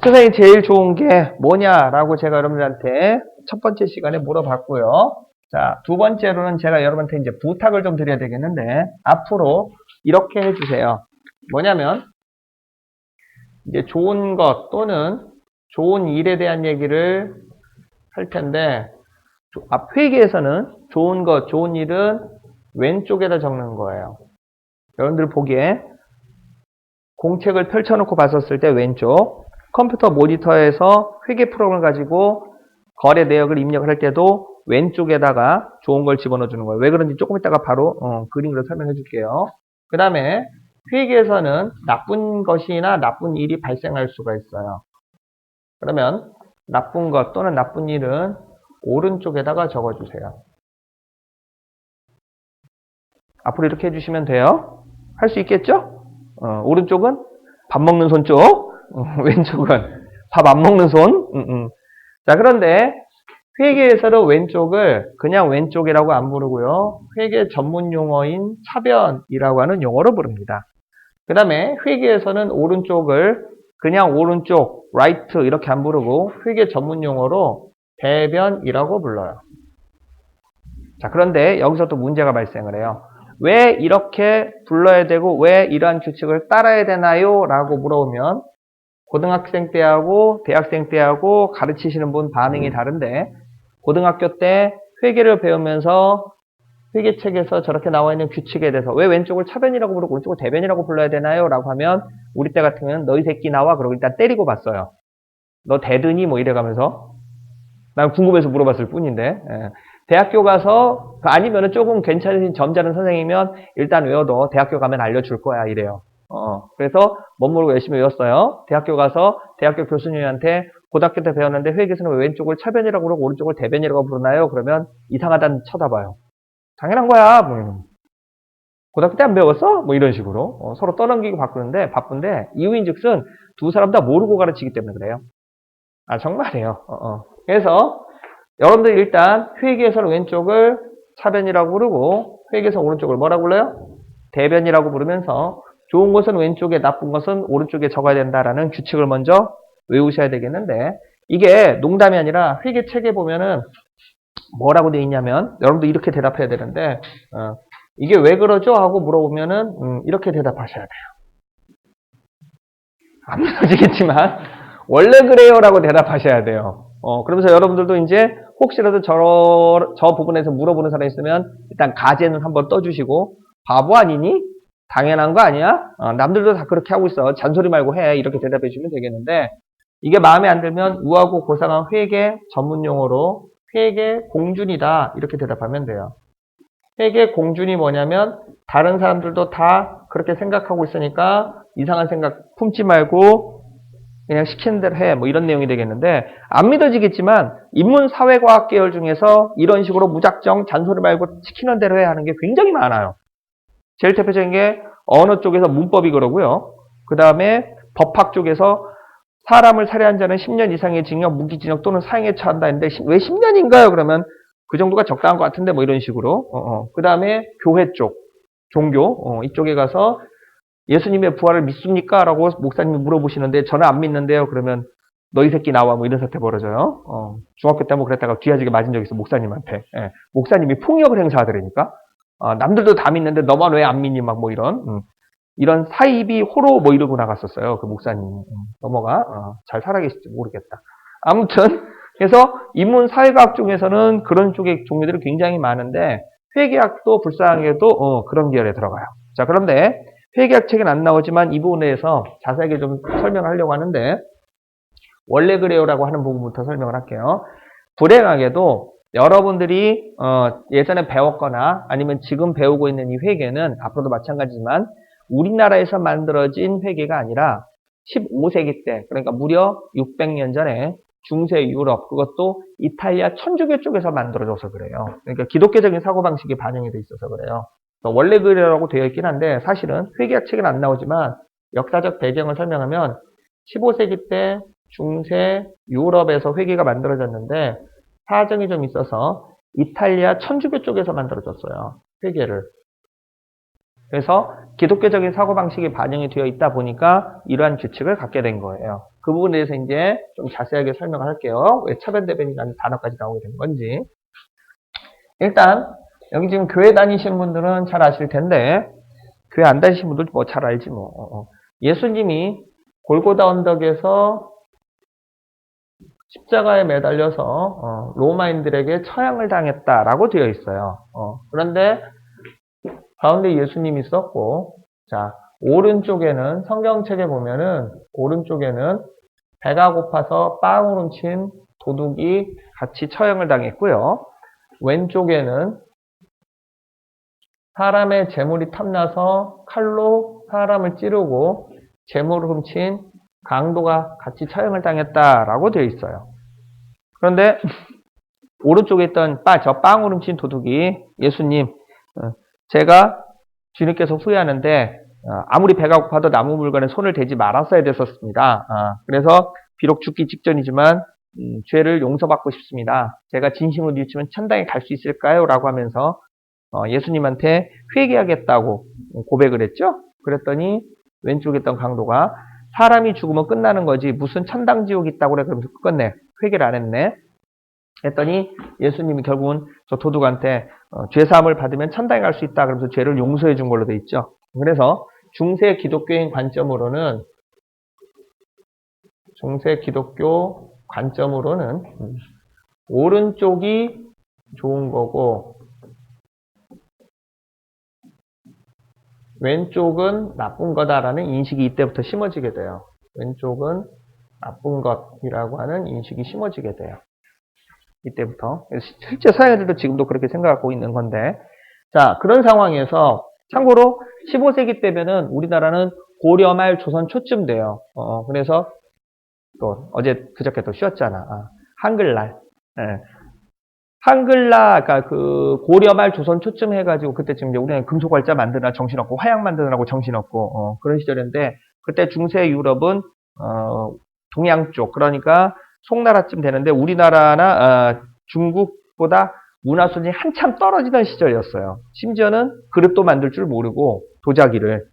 선생님 제일 좋은 게 뭐냐라고 제가 여러분들한테 첫 번째 시간에 물어봤고요. 자, 두 번째로는 제가 여러분한테 이제 부탁을 좀 드려야 되겠는데 앞으로 이렇게 해주세요. 뭐냐면 이제 좋은 것 또는 좋은 일에 대한 얘기를 할 텐데 앞 회계에서는 좋은 것, 좋은 일은 왼쪽에다 적는 거예요. 여러분들 보기에 공책을 펼쳐놓고 봤었을 때 왼쪽 컴퓨터 모니터에서 회계 프로그램을 가지고 거래 내역을 입력을 할 때도 왼쪽에다가 좋은 걸 집어넣어 주는 거예요. 왜 그런지 조금 이따가 바로 그림으로 설명해 줄게요. 그 다음에 회계에서는 나쁜 것이나 나쁜 일이 발생할 수가 있어요. 그러면 나쁜 것 또는 나쁜 일은 오른쪽에다가 적어주세요. 앞으로 이렇게 해주시면 돼요. 할 수 있겠죠? 오른쪽은 밥 먹는 손 쪽, 왼쪽은 밥 안 먹는 손. 자, 그런데 회계에서는 왼쪽을 그냥 왼쪽이라고 안 부르고요. 회계 전문 용어인 차변이라고 하는 용어로 부릅니다. 그 다음에 회계에서는 오른쪽을 그냥 오른쪽, right 이렇게 안 부르고 회계 전문 용어로 대변이라고 불러요. 자, 그런데 여기서 또 문제가 발생을 해요. 왜 이렇게 불러야 되고 왜 이러한 규칙을 따라야 되나요? 라고 물어보면 고등학생 때하고 대학생 때하고 가르치시는 분 반응이 다른데 고등학교 때 회계를 배우면서 회계책에서 저렇게 나와 있는 규칙에 대해서 왜 왼쪽을 차변이라고 부르고 오른쪽을 대변이라고 불러야 되나요? 라고 하면 우리 때 같으면 너희 새끼 나와 그러고 일단 때리고 봤어요. 너 대드니? 뭐 이래가면서 난 궁금해서 물어봤을 뿐인데 예. 대학교 가서 아니면은 조금 괜찮으신 점잖은 선생이면 일단 외워둬. 대학교 가면 알려줄 거야 이래요. 그래서 못 모르고 열심히 외웠어요. 대학교 가서 대학교 교수님한테 고등학교 때 배웠는데 회계에서는 왜 왼쪽을 차변이라고 그러고 오른쪽을 대변이라고 부르나요? 그러면 이상하다는 쳐다봐요. 당연한 거야. 뭐. 고등학교 때 안 배웠어? 뭐 이런 식으로 서로 떠넘기고 바쁜데 이유인즉슨 두 사람 다 모르고 가르치기 때문에 그래요. 아 정말이에요. 그래서 여러분들 일단 회계에서는 왼쪽을 차변이라고 부르고 회계에서 오른쪽을 뭐라고 불러요? 대변이라고 부르면서 좋은 것은 왼쪽에 나쁜 것은 오른쪽에 적어야 된다라는 규칙을 먼저 외우셔야 되겠는데 이게 농담이 아니라 회계책에 보면은 뭐라고 돼 있냐면 여러분도 이렇게 대답해야 되는데 이게 왜 그러죠? 하고 물어보면은 이렇게 대답하셔야 돼요. 안 믿어지겠지만 원래 그래요 라고 대답하셔야 돼요. 그러면서 여러분들도 이제 혹시라도 저 부분에서 물어보는 사람이 있으면 일단 가제는 한번 떠주시고 바보 아니니? 당연한 거 아니야? 남들도 다 그렇게 하고 있어. 잔소리 말고 해. 이렇게 대답해 주면 되겠는데 이게 마음에 안 들면 우하고 고상한 회계 전문 용어로 회계 공준이다. 이렇게 대답하면 돼요. 회계 공준이 뭐냐면 다른 사람들도 다 그렇게 생각하고 있으니까 이상한 생각 품지 말고 그냥 시키는 대로 해. 뭐 이런 내용이 되겠는데 안 믿어지겠지만 인문사회과학 계열 중에서 이런 식으로 무작정 잔소리 말고 시키는 대로 해 하는 게 굉장히 많아요. 제일 대표적인 게 언어 쪽에서 문법이 그러고요. 그 다음에 법학 쪽에서 사람을 살해한 자는 10년 이상의 징역, 무기징역 또는 사형에 처한다 했는데 왜 10년인가요? 그러면 그 정도가 적당한 것 같은데 뭐 이런 식으로 그 다음에 교회 쪽, 종교 이쪽에 가서 예수님의 부활을 믿습니까? 라고 목사님이 물어보시는데 저는 안 믿는데요. 그러면 너희 새끼 나와 뭐 이런 사태 벌어져요. 중학교 때 뭐 그랬다가 뒤아지게 맞은 적이 있어 목사님한테. 예. 목사님이 폭력을 행사하더라니까. 남들도 다 믿는데 너만 왜 안 믿니? 막 뭐 이런 사이비 호로 뭐 이러고 나갔었어요. 그 목사님. 넘어가. 잘 살아계실지 모르겠다. 아무튼 그래서 인문사회과학 중에서는 그런 쪽의 종류들이 굉장히 많은데 회계학도 불쌍하게도 그런 계열에 들어가요. 자 그런데 회계학 책은 안 나오지만 이 부분에 대해서 자세하게 좀 설명을 하려고 하는데 원래 그래요라고 하는 부분부터 설명을 할게요. 불행하게도 여러분들이 예전에 배웠거나 아니면 지금 배우고 있는 이 회계는 앞으로도 마찬가지지만 우리나라에서 만들어진 회계가 아니라 15세기 때 그러니까 무려 600년 전에 중세 유럽 그것도 이탈리아 천주교 쪽에서 만들어져서 그래요. 그러니까 기독교적인 사고방식이 반영이 돼 있어서 그래요. 원래 그래라고 되어 있긴 한데 사실은 회계학 책은 안 나오지만 역사적 배경을 설명하면 15세기 때 중세 유럽에서 회계가 만들어졌는데 사정이 좀 있어서 이탈리아 천주교 쪽에서 만들어졌어요. 회계를. 그래서 기독교적인 사고방식이 반영이 되어 있다 보니까 이러한 규칙을 갖게 된 거예요. 그 부분에 대해서 이제 좀 자세하게 설명을 할게요. 왜 차변대변이라는 단어까지 나오게 된 건지. 일단 여기 지금 교회 다니시는 분들은 잘 아실 텐데 교회 안 다니시는 분들 뭐 잘 알지 뭐. 예수님이 골고다 언덕에서 십자가에 매달려서 로마인들에게 처형을 당했다라고 되어 있어요. 그런데 가운데 예수님이 있었고 자 오른쪽에는 성경책에 보면은 오른쪽에는 배가 고파서 빵을 훔친 도둑이 같이 처형을 당했고요. 왼쪽에는 사람의 재물이 탐나서 칼로 사람을 찌르고 재물을 훔친 강도가 같이 처형을 당했다라고 되어 있어요. 그런데 오른쪽에 있던 저 빵을 훔친 도둑이 예수님 제가 주님께서 후회하는데 아무리 배가 고파도 나무 물건에 손을 대지 말았어야 됐었습니다. 그래서 비록 죽기 직전이지만 죄를 용서받고 싶습니다. 제가 진심으로 뉘우치면 천당에 갈 수 있을까요? 라고 하면서 예수님한테 회개하겠다고 고백을 했죠. 그랬더니 왼쪽에 있던 강도가 사람이 죽으면 끝나는 거지 무슨 천당 지옥이 있다고 그래. 그러면서 끝내 회개를 안 했네. 했더니 예수님이 결국은 저 도둑한테 죄사함을 받으면 천당에 갈 수 있다. 그러면서 죄를 용서해 준 걸로 돼 있죠. 그래서 중세 기독교 관점으로는 오른쪽이 좋은 거고 왼쪽은 나쁜 거다라는 인식이 이때부터 심어지게 돼요. 왼쪽은 나쁜 것이라고 하는 인식이 심어지게 돼요. 이때부터. 실제 서양인들도 지금도 그렇게 생각하고 있는 건데, 자, 그런 상황에서 참고로 15세기 때면은 우리나라는 고려 말 조선 초쯤 돼요. 그래서 또 그저께 또 쉬었잖아. 한글날. 예. 한글날, 그러니까 그 고려 말 조선 초쯤 해가지고 그때쯤 이제 우리는 금속활자 만드느라 정신없고 화약 만드느라고 정신없고 그런 시절인데 그때 중세 유럽은 동양 쪽 그러니까 송나라쯤 되는데 우리나라나 중국보다 문화 수준이 한참 떨어지던 시절이었어요. 심지어는 그릇도 만들 줄 모르고 도자기를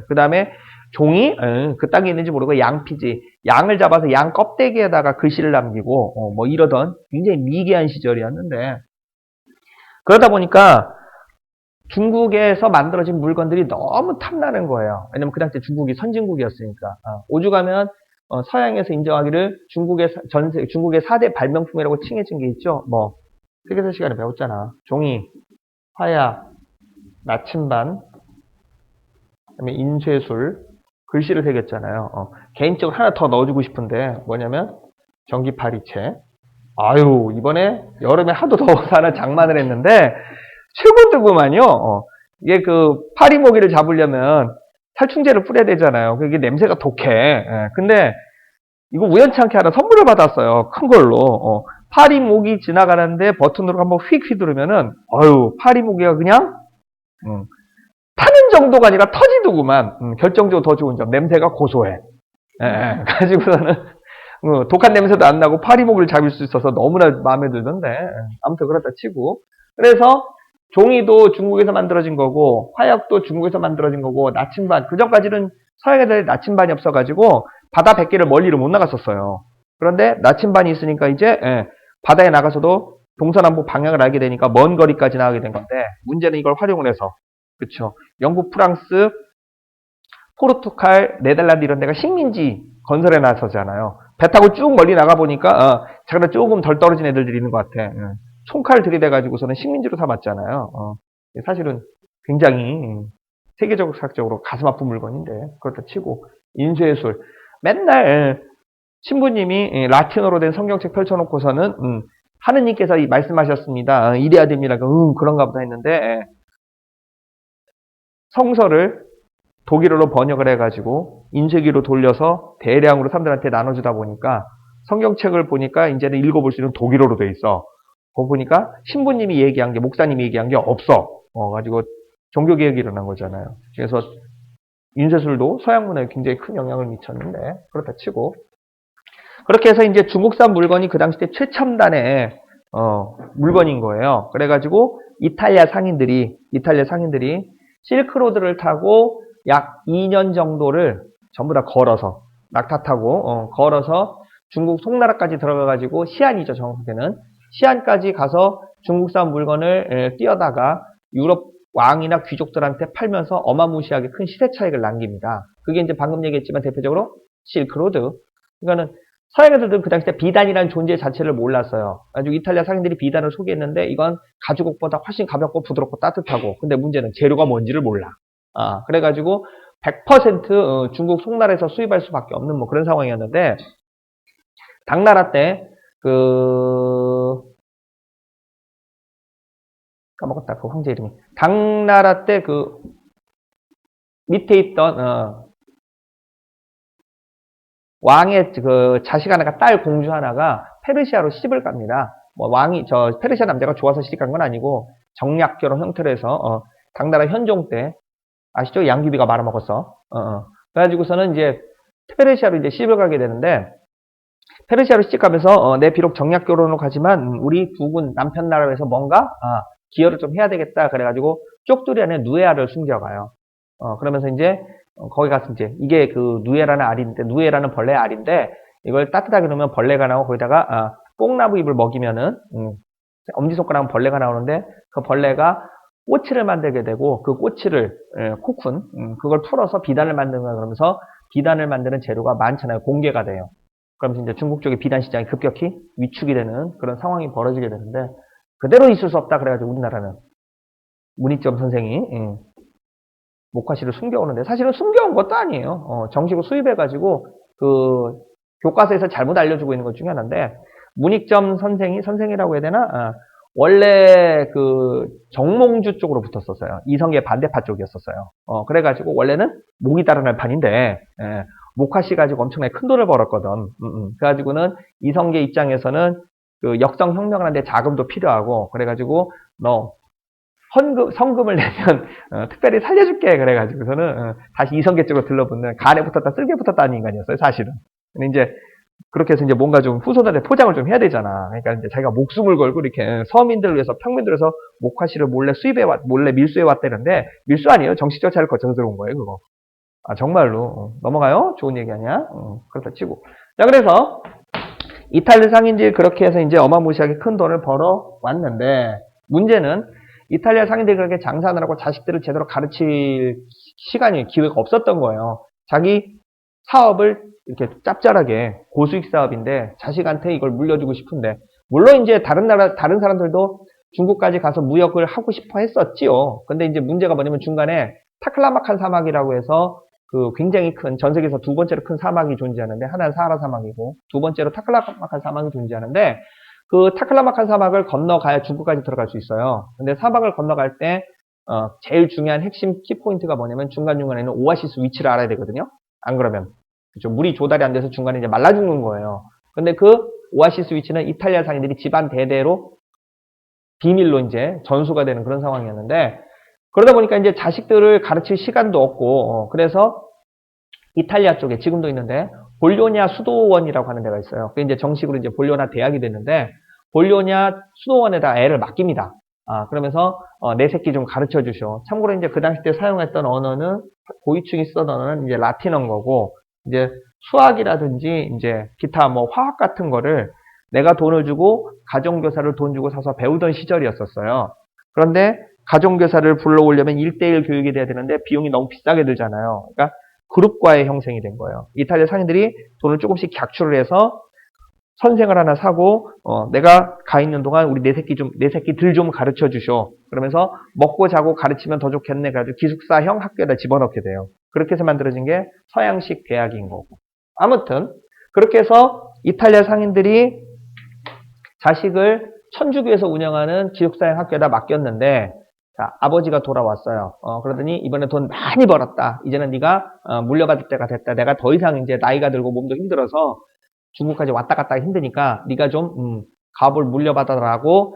그 다음에 종이 그 땅에 있는지 모르고 양피지 양을 잡아서 양 껍데기에다가 글씨를 남기고 뭐 이러던 굉장히 미개한 시절이었는데 그러다 보니까 중국에서 만들어진 물건들이 너무 탐나는 거예요. 왜냐면 그 당시 중국이 선진국이었으니까 오죽하면 서양에서 인정하기를 중국의 4대 발명품이라고 칭해진 게 있죠. 뭐 세계사 시간에 배웠잖아. 종이, 화약, 나침반, 그다음에 인쇄술, 글씨를 새겼잖아요. 개인적으로 하나 더 넣어주고 싶은데 뭐냐면 전기파리채. 아유 이번에 여름에 하도 더워서 하나 장만을 했는데 최고더구만요. 이게 그 파리모기를 잡으려면 살충제를 뿌려야 되잖아요. 그게 냄새가 독해. 근데 이거 우연치 않게 하나 선물을 받았어요. 큰 걸로. 파리모기 지나가는데 버튼으로 한번 휙 휘두르면은 파리모기가 그냥 타는 정도가 아니라 터지더구만. 결정적으로 더 좋은 점. 냄새가 고소해. 가지고서는 독한 냄새도 안 나고 파리모기를 잡을 수 있어서 너무나 마음에 들던데. 아무튼 그렇다 치고. 그래서 종이도 중국에서 만들어진 거고 화약도 중국에서 만들어진 거고 나침반 그전까지는 서양 애들 나침반이 없어가지고 바다 100개를 멀리를 못 나갔었어요. 그런데 나침반이 있으니까 이제 바다에 나가서도 동서남북 방향을 알게 되니까 먼 거리까지 나가게 된 건데 문제는 이걸 활용을 해서 그쵸. 영국, 프랑스, 포르투갈, 네덜란드 이런 데가 식민지 건설에 나서잖아요. 배 타고 쭉 멀리 나가보니까 자기가 조금 덜 떨어진 애들이 있는 것 같아. 총칼 들이대가지고서는 식민지로 삼았잖아요. 사실은 굉장히 세계적으로 가슴 아픈 물건인데 그렇다 치고 인쇄술 맨날 신부님이 라틴어로 된 성경책 펼쳐놓고서는 하느님께서 말씀하셨습니다. 이래야 됩니다. 그런가 보다 했는데 성서를 독일어로 번역을 해가지고 인쇄기로 돌려서 대량으로 사람들한테 나눠주다 보니까 성경책을 보니까 이제는 읽어볼 수 있는 독일어로 돼 있어. 그거 보니까 신부님이 얘기한 게 목사님이 얘기한 게 없어. 가지고 종교개혁이 일어난 거잖아요. 그래서 인쇄술도 서양 문화에 굉장히 큰 영향을 미쳤는데 그렇다 치고 그렇게 해서 이제 중국산 물건이 그 당시 때 최첨단의 물건인 거예요. 그래가지고 이탈리아 상인들이 실크로드를 타고 약 2년 정도를 전부 다 걸어서 낙타 타고 걸어서 중국 송나라까지 들어가가지고 시안이죠. 정확하게는 시안까지 가서 중국산 물건을 띄어다가 유럽 왕이나 귀족들한테 팔면서 어마무시하게 큰 시세 차익을 남깁니다. 그게 이제 방금 얘기했지만 대표적으로 실크로드. 이거는 서양 애들은 그 당시 때 비단이라는 존재 자체를 몰랐어요. 아주 이탈리아 상인들이 비단을 소개했는데 이건 가죽옷보다 훨씬 가볍고 부드럽고 따뜻하고 근데 문제는 재료가 뭔지를 몰라. 그래가지고 100% 중국 송나라에서 수입할 수밖에 없는 뭐 그런 상황이었는데 당나라 때 까먹었다 그 황제 이름이 당나라 때 그 밑에 있던 왕의 그 자식 하나가 딸 공주 하나가 페르시아로 시집을 갑니다. 뭐 왕이 페르시아 남자가 좋아서 시집 간 건 아니고 정략 결혼 형태로 해서 당나라 현종 때 아시죠? 양귀비가 말아먹었어. 그래가지고서는 이제 페르시아로 이제 시집을 가게 되는데 페르시아로 시집가면서 내 비록 정략 결혼을 가지만 우리 부군 남편 나라에서 뭔가 기여를 좀 해야 되겠다 그래가지고 쪽두리 안에 누에아를 숨겨가요. 그러면서 이제 거기 가서 이제 이게 그 누에라는 알인데 누에라는 벌레의 알인데 이걸 따뜻하게 놓으면 벌레가 나오고 거기다가 뽕나무 잎을 먹이면은 엄지손가락은 벌레가 나오는데 그 벌레가 꼬치를 만들게 되고 그 꼬치를 코쿤 그걸 풀어서 비단을 만드는 거야. 그러면서 비단을 만드는 재료가 많잖아요. 공개가 돼요. 그러면서 이제 중국 쪽의 비단 시장이 급격히 위축이 되는 그런 상황이 벌어지게 되는데 그대로 있을 수 없다 그래가지고 우리나라는 문익점 선생이 목화씨를 숨겨오는데 사실은 숨겨온 것도 아니에요. 정식으로 수입해가지고 그 교과서에서 잘못 알려주고 있는 것 중에 하나인데 문익점 선생이라고 해야 되나? 원래 그 정몽주 쪽으로 붙었었어요. 이성계 반대파 쪽이었었어요. 그래가지고 원래는 목이 달아날 판인데 목화씨 가지고 엄청나게 큰 돈을 벌었거든. 그래가지고는 이성계 입장에서는 그 역성 혁명을 하는데 자금도 필요하고 그래가지고 너 성금을 내면 특별히 살려줄게 그래가지고서는 다시 이성계 쪽으로 들러붙는 간에 붙었다 쓸개 붙었다 하는 인간이었어요 사실은. 근데 이제 그렇게 해서 이제 뭔가 좀 후손들한테 포장을 좀 해야 되잖아. 그러니까 이제 자기가 목숨을 걸고 이렇게 서민들을 위해서 평민들을 위해서 목화씨를 몰래 몰래 밀수해 왔다는데 밀수 아니에요. 정식 절차를 거쳐서 들어온 거예요 그거. 정말로 넘어가요. 좋은 얘기 아니야. 그렇다 치고. 자 그래서 이탈리아 상인들이 그렇게 해서 이제 어마무시하게 큰 돈을 벌어 왔는데 문제는 이탈리아 상인들이 그렇게 장사하느라고 자식들을 제대로 가르칠 시간이 기회가 없었던 거예요. 자기 사업을 이렇게 짭짤하게 고수익 사업인데 자식한테 이걸 물려주고 싶은데 물론 이제 다른 사람들도 중국까지 가서 무역을 하고 싶어 했었지요. 근데 이제 문제가 뭐냐면 중간에 타클라마칸 사막이라고 해서 그 굉장히 큰 전 세계에서 두 번째로 큰 사막이 존재하는데 하나는 사하라 사막이고 두 번째로 타클라마칸 사막이 존재하는데 그 타클라마칸 사막을 건너가야 중국까지 들어갈 수 있어요. 근데 사막을 건너갈 때 제일 중요한 핵심 키포인트가 뭐냐면 중간중간에 있는 오아시스 위치를 알아야 되거든요. 안 그러면 그렇죠. 물이 조달이 안 돼서 중간에 이제 말라 죽는 거예요. 근데 그 오아시스 위치는 이탈리아 상인들이 집안 대대로 비밀로 이제 전수가 되는 그런 상황이었는데 그러다 보니까 이제 자식들을 가르칠 시간도 없고 그래서 이탈리아 쪽에 지금도 있는데 볼로냐 수도원이라고 하는 데가 있어요. 그게 이제 정식으로 이제 볼로냐 대학이 됐는데 볼로냐 수도원에다 애를 맡깁니다. 그러면서 내 새끼 좀 가르쳐 주셔. 참고로 이제 그 당시 때 사용했던 언어는 고위층이 쓰던 언어는 이제 라틴어인 거고 이제 수학이라든지 이제 기타 뭐 화학 같은 거를 내가 돈을 주고 가정교사를 돈 주고 사서 배우던 시절이었었어요. 그런데 가정교사를 불러오려면 1대1 교육이 돼야 되는데 비용이 너무 비싸게 들잖아요. 그러니까 그룹과의 형성이 된 거예요. 이탈리아 상인들이 돈을 조금씩 객출을 해서 선생을 하나 사고 내가 가 있는 동안 우리 내 새끼들 좀 가르쳐 주쇼. 그러면서 먹고 자고 가르치면 더 좋겠네. 그래가지고 기숙사형 학교에다 집어넣게 돼요. 그렇게 해서 만들어진 게 서양식 대학인 거고. 아무튼 그렇게 해서 이탈리아 상인들이 자식을 천주교에서 운영하는 기숙사형 학교에다 맡겼는데 자, 아버지가 돌아왔어요. 그러더니 이번에 돈 많이 벌었다. 이제는 네가 물려받을 때가 됐다. 내가 더 이상 이제 나이가 들고 몸도 힘들어서 중국까지 왔다 갔다 힘드니까 네가 좀 갑을 물려받아라고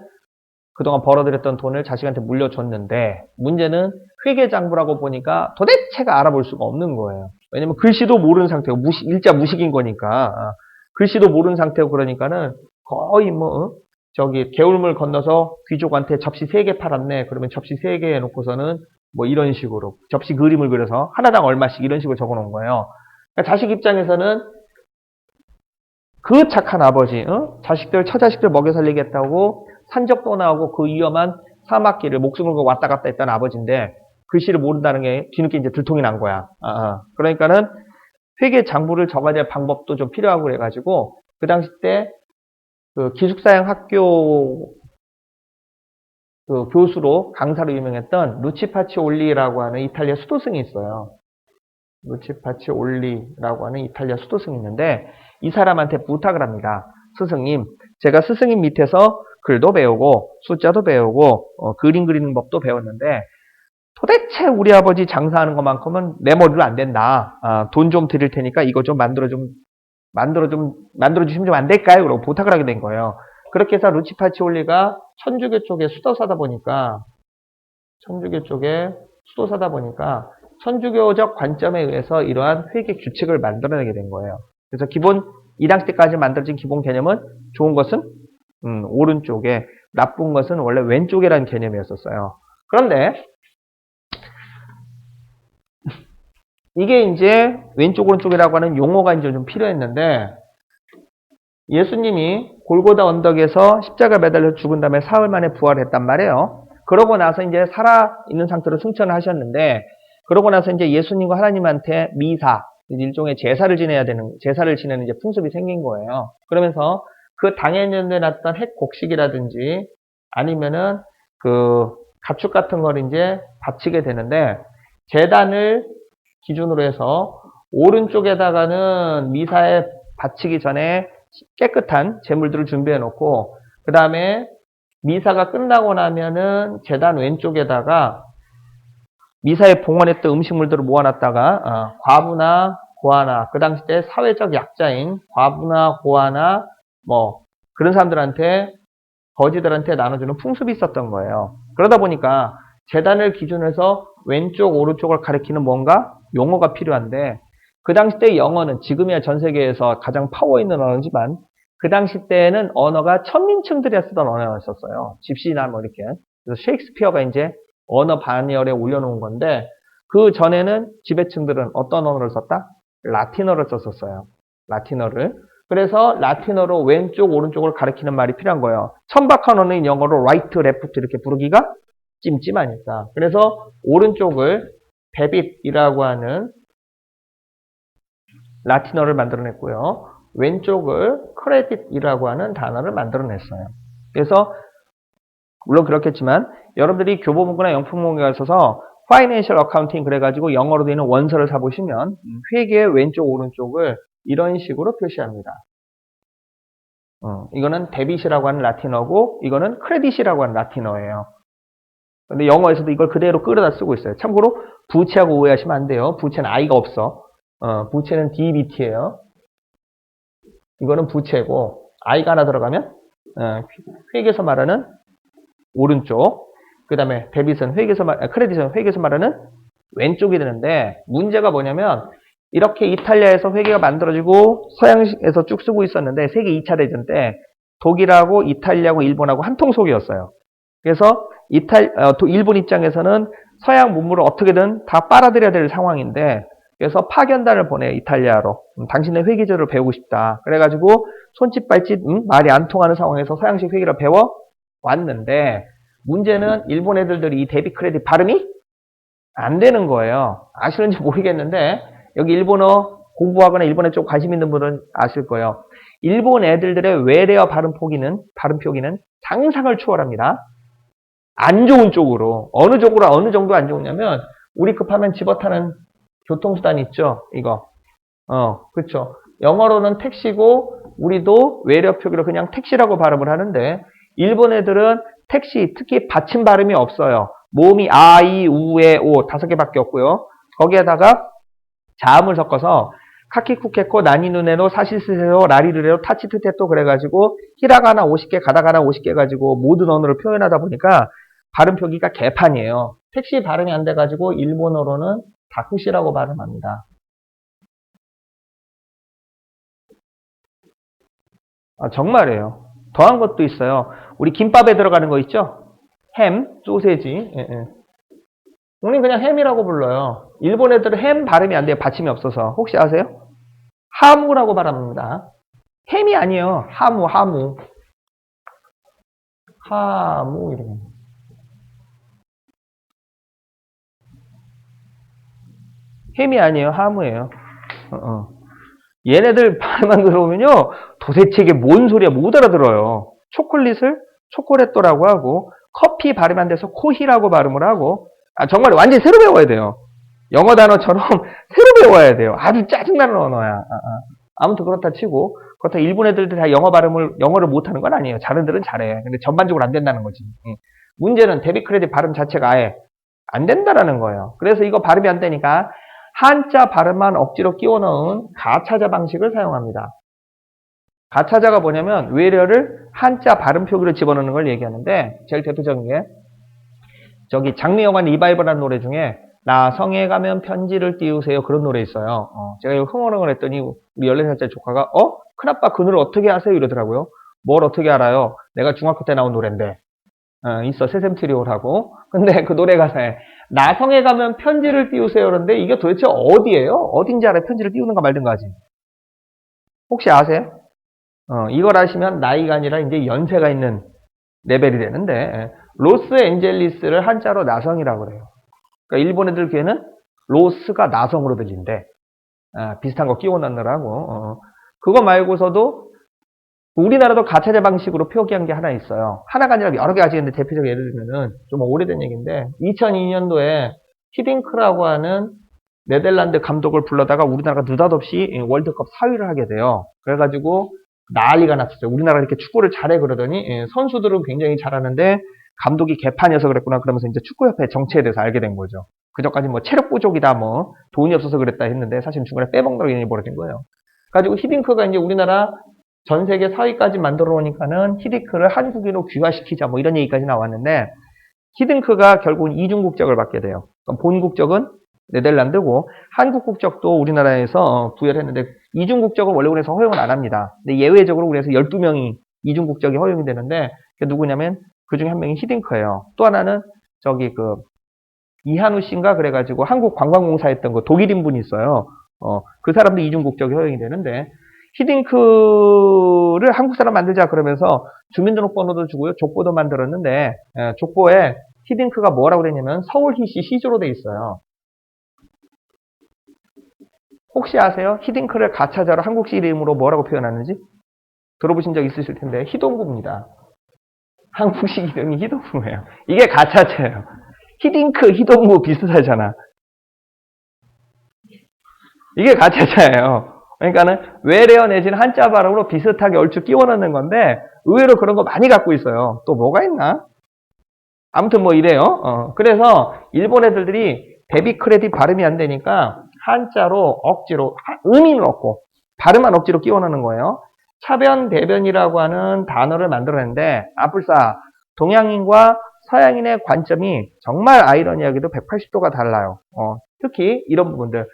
그동안 벌어들였던 돈을 자식한테 물려줬는데 문제는 회계장부라고 보니까 도대체가 알아볼 수가 없는 거예요. 왜냐면 글씨도 모르는 상태고 일자 무식인 거니까 글씨도 모르는 상태고 그러니까는 거의 뭐 저기 개울물 건너서 귀족한테 접시 3개 팔았네. 그러면 접시 3개 해놓고서는 뭐 이런 식으로 접시 그림을 그려서 하나당 얼마씩 이런 식으로 적어놓은 거예요. 그러니까 자식 입장에서는 그 착한 아버지, 처자식들 먹여 살리겠다고 산적도 나오고 그 위험한 사막길을 목숨을 걸고 왔다 갔다 했던 아버지인데 글씨를 모른다는 게 뒤늦게 이제 들통이 난 거야. 그러니까는 회계 장부를 적어야 될 방법도 좀 필요하고 그래가지고 그 당시 때 그 기숙사형 학교 그 교수로 강사로 유명했던 루치파치올리라고 하는 이탈리아 수도승이 있어요. 루치파치올리라고 하는 이탈리아 수도승이 있는데 이 사람한테 부탁을 합니다. 스승님, 제가 스승님 밑에서 글도 배우고 숫자도 배우고 그림 그리는 법도 배웠는데 도대체 우리 아버지 장사하는 것만큼은 내 머리로 안 된다. 돈 좀 드릴 테니까 이거 좀 만들어 주시면 좀 안 될까요? 그러고 부탁을 하게 된 거예요. 그렇게 해서 루치파치올리가 천주교 쪽에 수도사다 보니까 천주교적 관점에 의해서 이러한 회계 규칙을 만들어내게 된 거예요. 그래서 기본 이 당시 때까지 만들어진 기본 개념은 좋은 것은 오른쪽에, 나쁜 것은 원래 왼쪽이라는 개념이었었어요. 그런데 이게 이제 왼쪽 오른쪽이라고 하는 용어가 이제 좀 필요했는데, 예수님이 골고다 언덕에서 십자가 매달려 죽은 다음에 사흘 만에 부활했단 말이에요. 그러고 나서 이제 살아있는 상태로 승천을 하셨는데, 그러고 나서 이제 예수님과 하나님한테 미사, 일종의 제사를 지내는 이제 풍습이 생긴 거예요. 그러면서 그 당연년에 났던 핵곡식이라든지 아니면은 그 가축 같은 걸 이제 바치게 되는데, 제단을 기준으로 해서 오른쪽에다가는 미사에 바치기 전에 깨끗한 제물들을 준비해 놓고, 그 다음에 미사가 끝나고 나면은 제단 왼쪽에다가 미사에 봉헌했던 음식물들을 모아놨다가 과부나 고아나, 그 당시 때 사회적 약자인 과부나 고아나 뭐 그런 사람들한테, 거지들한테 나눠주는 풍습이 있었던 거예요. 그러다 보니까 제단을 기준으로 해서 왼쪽 오른쪽을 가리키는 뭔가 용어가 필요한데, 그 당시 때 영어는 지금이야 전 세계에서 가장 파워 있는 언어지만 그 당시 때는 언어가 천민층들이 쓰던 언어였었어요. 집시나 뭐 이렇게. 그래서 셰익스피어가 이제 언어 반열에 올려놓은 건데, 그 전에는 지배층들은 어떤 언어를 썼다? 라틴어를 썼었어요. 라틴어를. 그래서 라틴어로 왼쪽 오른쪽을 가리키는 말이 필요한 거예요. 천박한 언어인 영어로 right, left 이렇게 부르기가 찜찜하니까. 그래서 오른쪽을 베빗이라고 하는 라틴어를 만들어냈고요. 왼쪽을 크레딧이라고 하는 단어를 만들어냈어요. 그래서 물론 그렇겠지만 여러분들이 교보문고나 영풍문고에 있어서 Financial Accounting 그래가지고 영어로 되어 있는 원서를 사보시면 회계의 왼쪽 오른쪽을 이런 식으로 표시합니다. 이거는 데빗이라고 하는 라틴어고 이거는 크레딧이라고 하는 라틴어예요. 근데 영어에서도 이걸 그대로 끌어다 쓰고 있어요. 참고로 부채하고 오해하시면 안 돼요. 부채는 I가 없어. 부채는 DBT예요. 이거는 부채고 I가 하나 들어가면 회계에서 말하는 오른쪽, 그 다음에 데빗은 크레딧은 회계에서 말하는 왼쪽이 되는데, 문제가 뭐냐면 이렇게 이탈리아에서 회계가 만들어지고 서양에서 쭉 쓰고 있었는데 세계 2차 대전 때 독일하고 이탈리아하고 일본하고 한 통속이었어요. 그래서 일본 입장에서는 서양 문물을 어떻게든 다 빨아들여야 될 상황인데, 그래서 파견단을 보내 이탈리아로. 당신의 회계제를 배우고 싶다. 그래가지고 손짓 발짓 말이 안 통하는 상황에서 서양식 회계를 배워 왔는데, 문제는 일본 애들이 이 데빗 크레딧 발음이 안 되는 거예요. 아시는지 모르겠는데 여기 일본어 공부하거나 일본에 좀 관심 있는 분은 아실 거예요. 일본 애들의 외래어 발음 표기는 상상을 초월합니다. 안 좋은 쪽으로. 어느 정도 안 좋으냐면, 우리 급하면 집어타는 교통수단 있죠? 이거. 그렇죠. 영어로는 택시고 우리도 외래어 표기로 그냥 택시라고 발음을 하는데, 일본 애들은 택시, 특히 받침 발음이 없어요. 모음이 아, 이, 우, 에, 오 5개밖에 없고요. 거기에다가 자음을 섞어서 카키쿠케코, 나니누네노, 사시스세요, 라리르레로, 타치트테토 그래가지고 히라가나 50개, 가다가나 50개 가지고 모든 언어를 표현하다 보니까 발음 표기가 개판이에요. 택시 발음이 안 돼가지고 일본어로는 다쿠시라고 발음합니다. 정말이에요. 더한 것도 있어요. 우리 김밥에 들어가는 거 있죠? 햄, 소세지. 우리는 그냥 햄이라고 불러요. 일본 애들은 햄 발음이 안 돼요. 받침이 없어서. 혹시 아세요? 하무라고 발음합니다. 햄이 아니에요. 하무. 하무 이런. 햄이 아니에요. 하무예요. 얘네들 발음만 들어오면요, 도대체 이게 뭔 소리야 못 알아들어요. 초콜릿을 초콜릿도라고 하고, 커피 발음 안 돼서 코히라고 발음을 하고, 정말 완전히 새로 배워야 돼요. 영어 단어처럼 새로 배워야 돼요. 아주 짜증나는 언어야. 아무튼 그렇다 치고, 그렇다고 일본 애들도 다 영어를 못하는 건 아니에요. 잘하는 애들은 잘해. 근데 전반적으로 안 된다는 거지. 문제는 데빗 크레딧 발음 자체가 아예 안 된다라는 거예요. 그래서 이거 발음이 안 되니까 한자 발음만 억지로 끼워 넣은 가차자 방식을 사용합니다. 가차자가 뭐냐면 외래어를 한자 발음 표기로 집어넣는 걸 얘기하는데, 제일 대표적인 게 저기 장미여관 리바이벌이라는 노래 중에 나 성에 가면 편지를 띄우세요 그런 노래 있어요. 제가 이거 흥얼흥얼 했더니 우리 14살짜리 조카가 큰아빠 그 노래 어떻게 아세요? 이러더라고요. 뭘 어떻게 알아요? 내가 중학교 때 나온 노래인데. 있어. 새샘트리오라고. 근데 그 노래 가사에 나성에 가면 편지를 띄우세요. 그런데 이게 도대체 어디예요? 어딘지 알아요? 편지를 띄우는가 말든가 하지. 혹시 아세요? 이걸 아시면 나이가 아니라 이제 연세가 있는 레벨이 되는데, 로스앤젤리스를 한자로 나성이라고 그래요. 그러니까 일본 애들 귀에는 로스가 나성으로 들린대. 비슷한 거 끼워 넣느라고. 그거 말고서도 우리나라도 가차제 방식으로 표기한 게 하나 있어요. 하나가 아니라 여러 개가 있는데 대표적 예를 들면은 좀 오래된 얘기인데 2002년도에 히딩크라고 하는 네덜란드 감독을 불러다가 우리나라가 느닷없이 월드컵 4위를 하게 돼요. 그래가지고 난리가 났었어요. 우리나라가 이렇게 축구를 잘해 그러더니 선수들은 굉장히 잘하는데 감독이 개판이어서 그랬구나 그러면서 이제 축구협회 정체에 대해서 알게 된 거죠. 그전까지 뭐 체력 부족이다 뭐 돈이 없어서 그랬다 했는데 사실 중간에 빼먹는 일이 벌어진 거예요. 가지고 히딩크가 이제 우리나라 전 세계 4위까지 만들어 놓으니까는 히딩크를 한국인으로 귀화시키자 뭐 이런 얘기까지 나왔는데 히딩크가 결국은 이중 국적을 받게 돼요. 본 국적은 네덜란드고 한국 국적도 우리나라에서 부여를 했는데 이중 국적은 원래 우리나라에서 허용을 안 합니다. 근데 예외적으로 우리나라에서 12명이 이중 국적이 허용이 되는데 그게 누구냐면 그 중에 한 명이 히딩크예요. 또 하나는 저기 그 이한우 씨인가 그래가지고 한국관광공사 했던 그 독일인 분이 있어요. 그 사람도 이중 국적이 허용이 되는데 히딩크를 한국 사람 만들자 그러면서 주민등록번호도 주고요. 족보도 만들었는데 족보에 히딩크가 뭐라고 되냐면 서울시시 시조로 돼 있어요. 혹시 아세요? 히딩크를 가차자로 한국식 이름으로 뭐라고 표현하는지? 들어보신 적 있으실 텐데 희동구입니다. 한국식 이름이 희동구예요. 이게 가차자예요. 히딩크, 희동구 비슷하잖아. 이게 가차자예요. 그러니까는 외래어 내지는 한자 발음으로 비슷하게 얼추 끼워 넣는 건데 의외로 그런 거 많이 갖고 있어요. 또 뭐가 있나? 아무튼 뭐 이래요. 그래서 일본 애들이 데뷔 크레딧 발음이 안 되니까 한자로 억지로 의미는 없고 발음만 억지로 끼워 넣는 거예요. 차변 대변이라고 하는 단어를 만들어냈는데 아뿔싸 동양인과 서양인의 관점이 정말 아이러니하게도 180도가 달라요. 특히 이런 부분들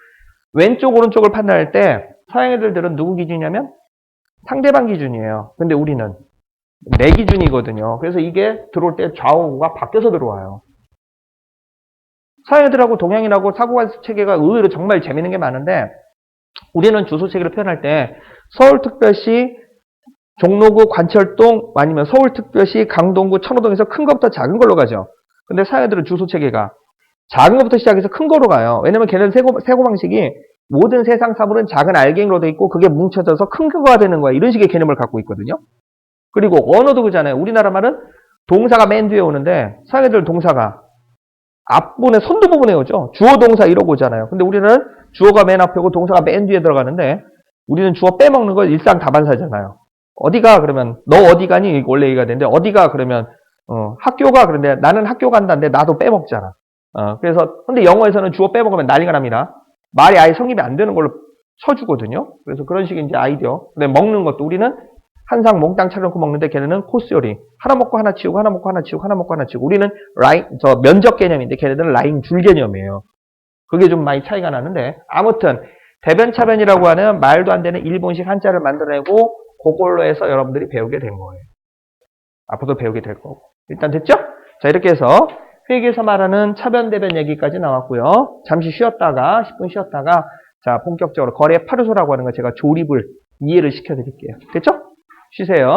왼쪽 오른쪽을 판단할 때 서양 애들은 누구 기준이냐면 상대방 기준이에요. 근데 우리는 내 기준이거든요. 그래서 이게 들어올 때 좌우가 바뀌어서 들어와요. 서양 애들하고 동양인하고 사고관습 체계가 의외로 정말 재밌는 게 많은데 우리는 주소 체계를 표현할 때 서울특별시 종로구 관철동 아니면 서울특별시 강동구 천호동에서 큰 것부터 작은 걸로 가죠. 근데 서양 애들은 주소 체계가 작은 것부터 시작해서 큰 거로 가요. 왜냐면 걔네는 세고 방식이 모든 세상 사물은 작은 알갱이로 돼 있고 그게 뭉쳐져서 큰 거가 되는 거야. 이런 식의 개념을 갖고 있거든요. 그리고 언어도 그잖아요. 우리나라 말은 동사가 맨 뒤에 오는데 서양 애들 동사가 앞부분에 선두 부분에 오죠. 주어 동사 이러고 오잖아요. 근데 우리는 주어가 맨 앞에 오고 동사가 맨 뒤에 들어가는데 우리는 주어 빼먹는 걸 일상다반사잖아요. 어디가 그러면 너 어디 가니? 원래 얘기가 되는데 어디가 그러면 학교가 그런데 나는 학교 간다는데 나도 빼먹잖아. 그래서 근데 영어에서는 주어 빼먹으면 난리가 납니다. 말이 아예 성립이 안 되는 걸로 쳐주거든요. 그래서 그런 식의 이제 아이디어. 근데 먹는 것도 우리는 한상 몽땅 차려놓고 먹는데 걔네는 코스 요리. 하나 먹고 하나 치우고 하나 먹고 하나 치우고 하나 먹고 하나 치우고 우리는 면적 개념인데 걔네들은 라인 줄 개념이에요. 그게 좀 많이 차이가 나는데 아무튼 대변차변이라고 하는 말도 안 되는 일본식 한자를 만들어내고 그걸로 해서 여러분들이 배우게 된 거예요. 앞으로도 배우게 될 거고. 일단 됐죠? 자 이렇게 해서 회계에서 말하는 차변 대변 얘기까지 나왔고요. 잠시 쉬었다가 10분 쉬었다가 자 본격적으로 거래 파르소라고 하는 거 제가 조립을 이해를 시켜드릴게요. 됐죠? 쉬세요.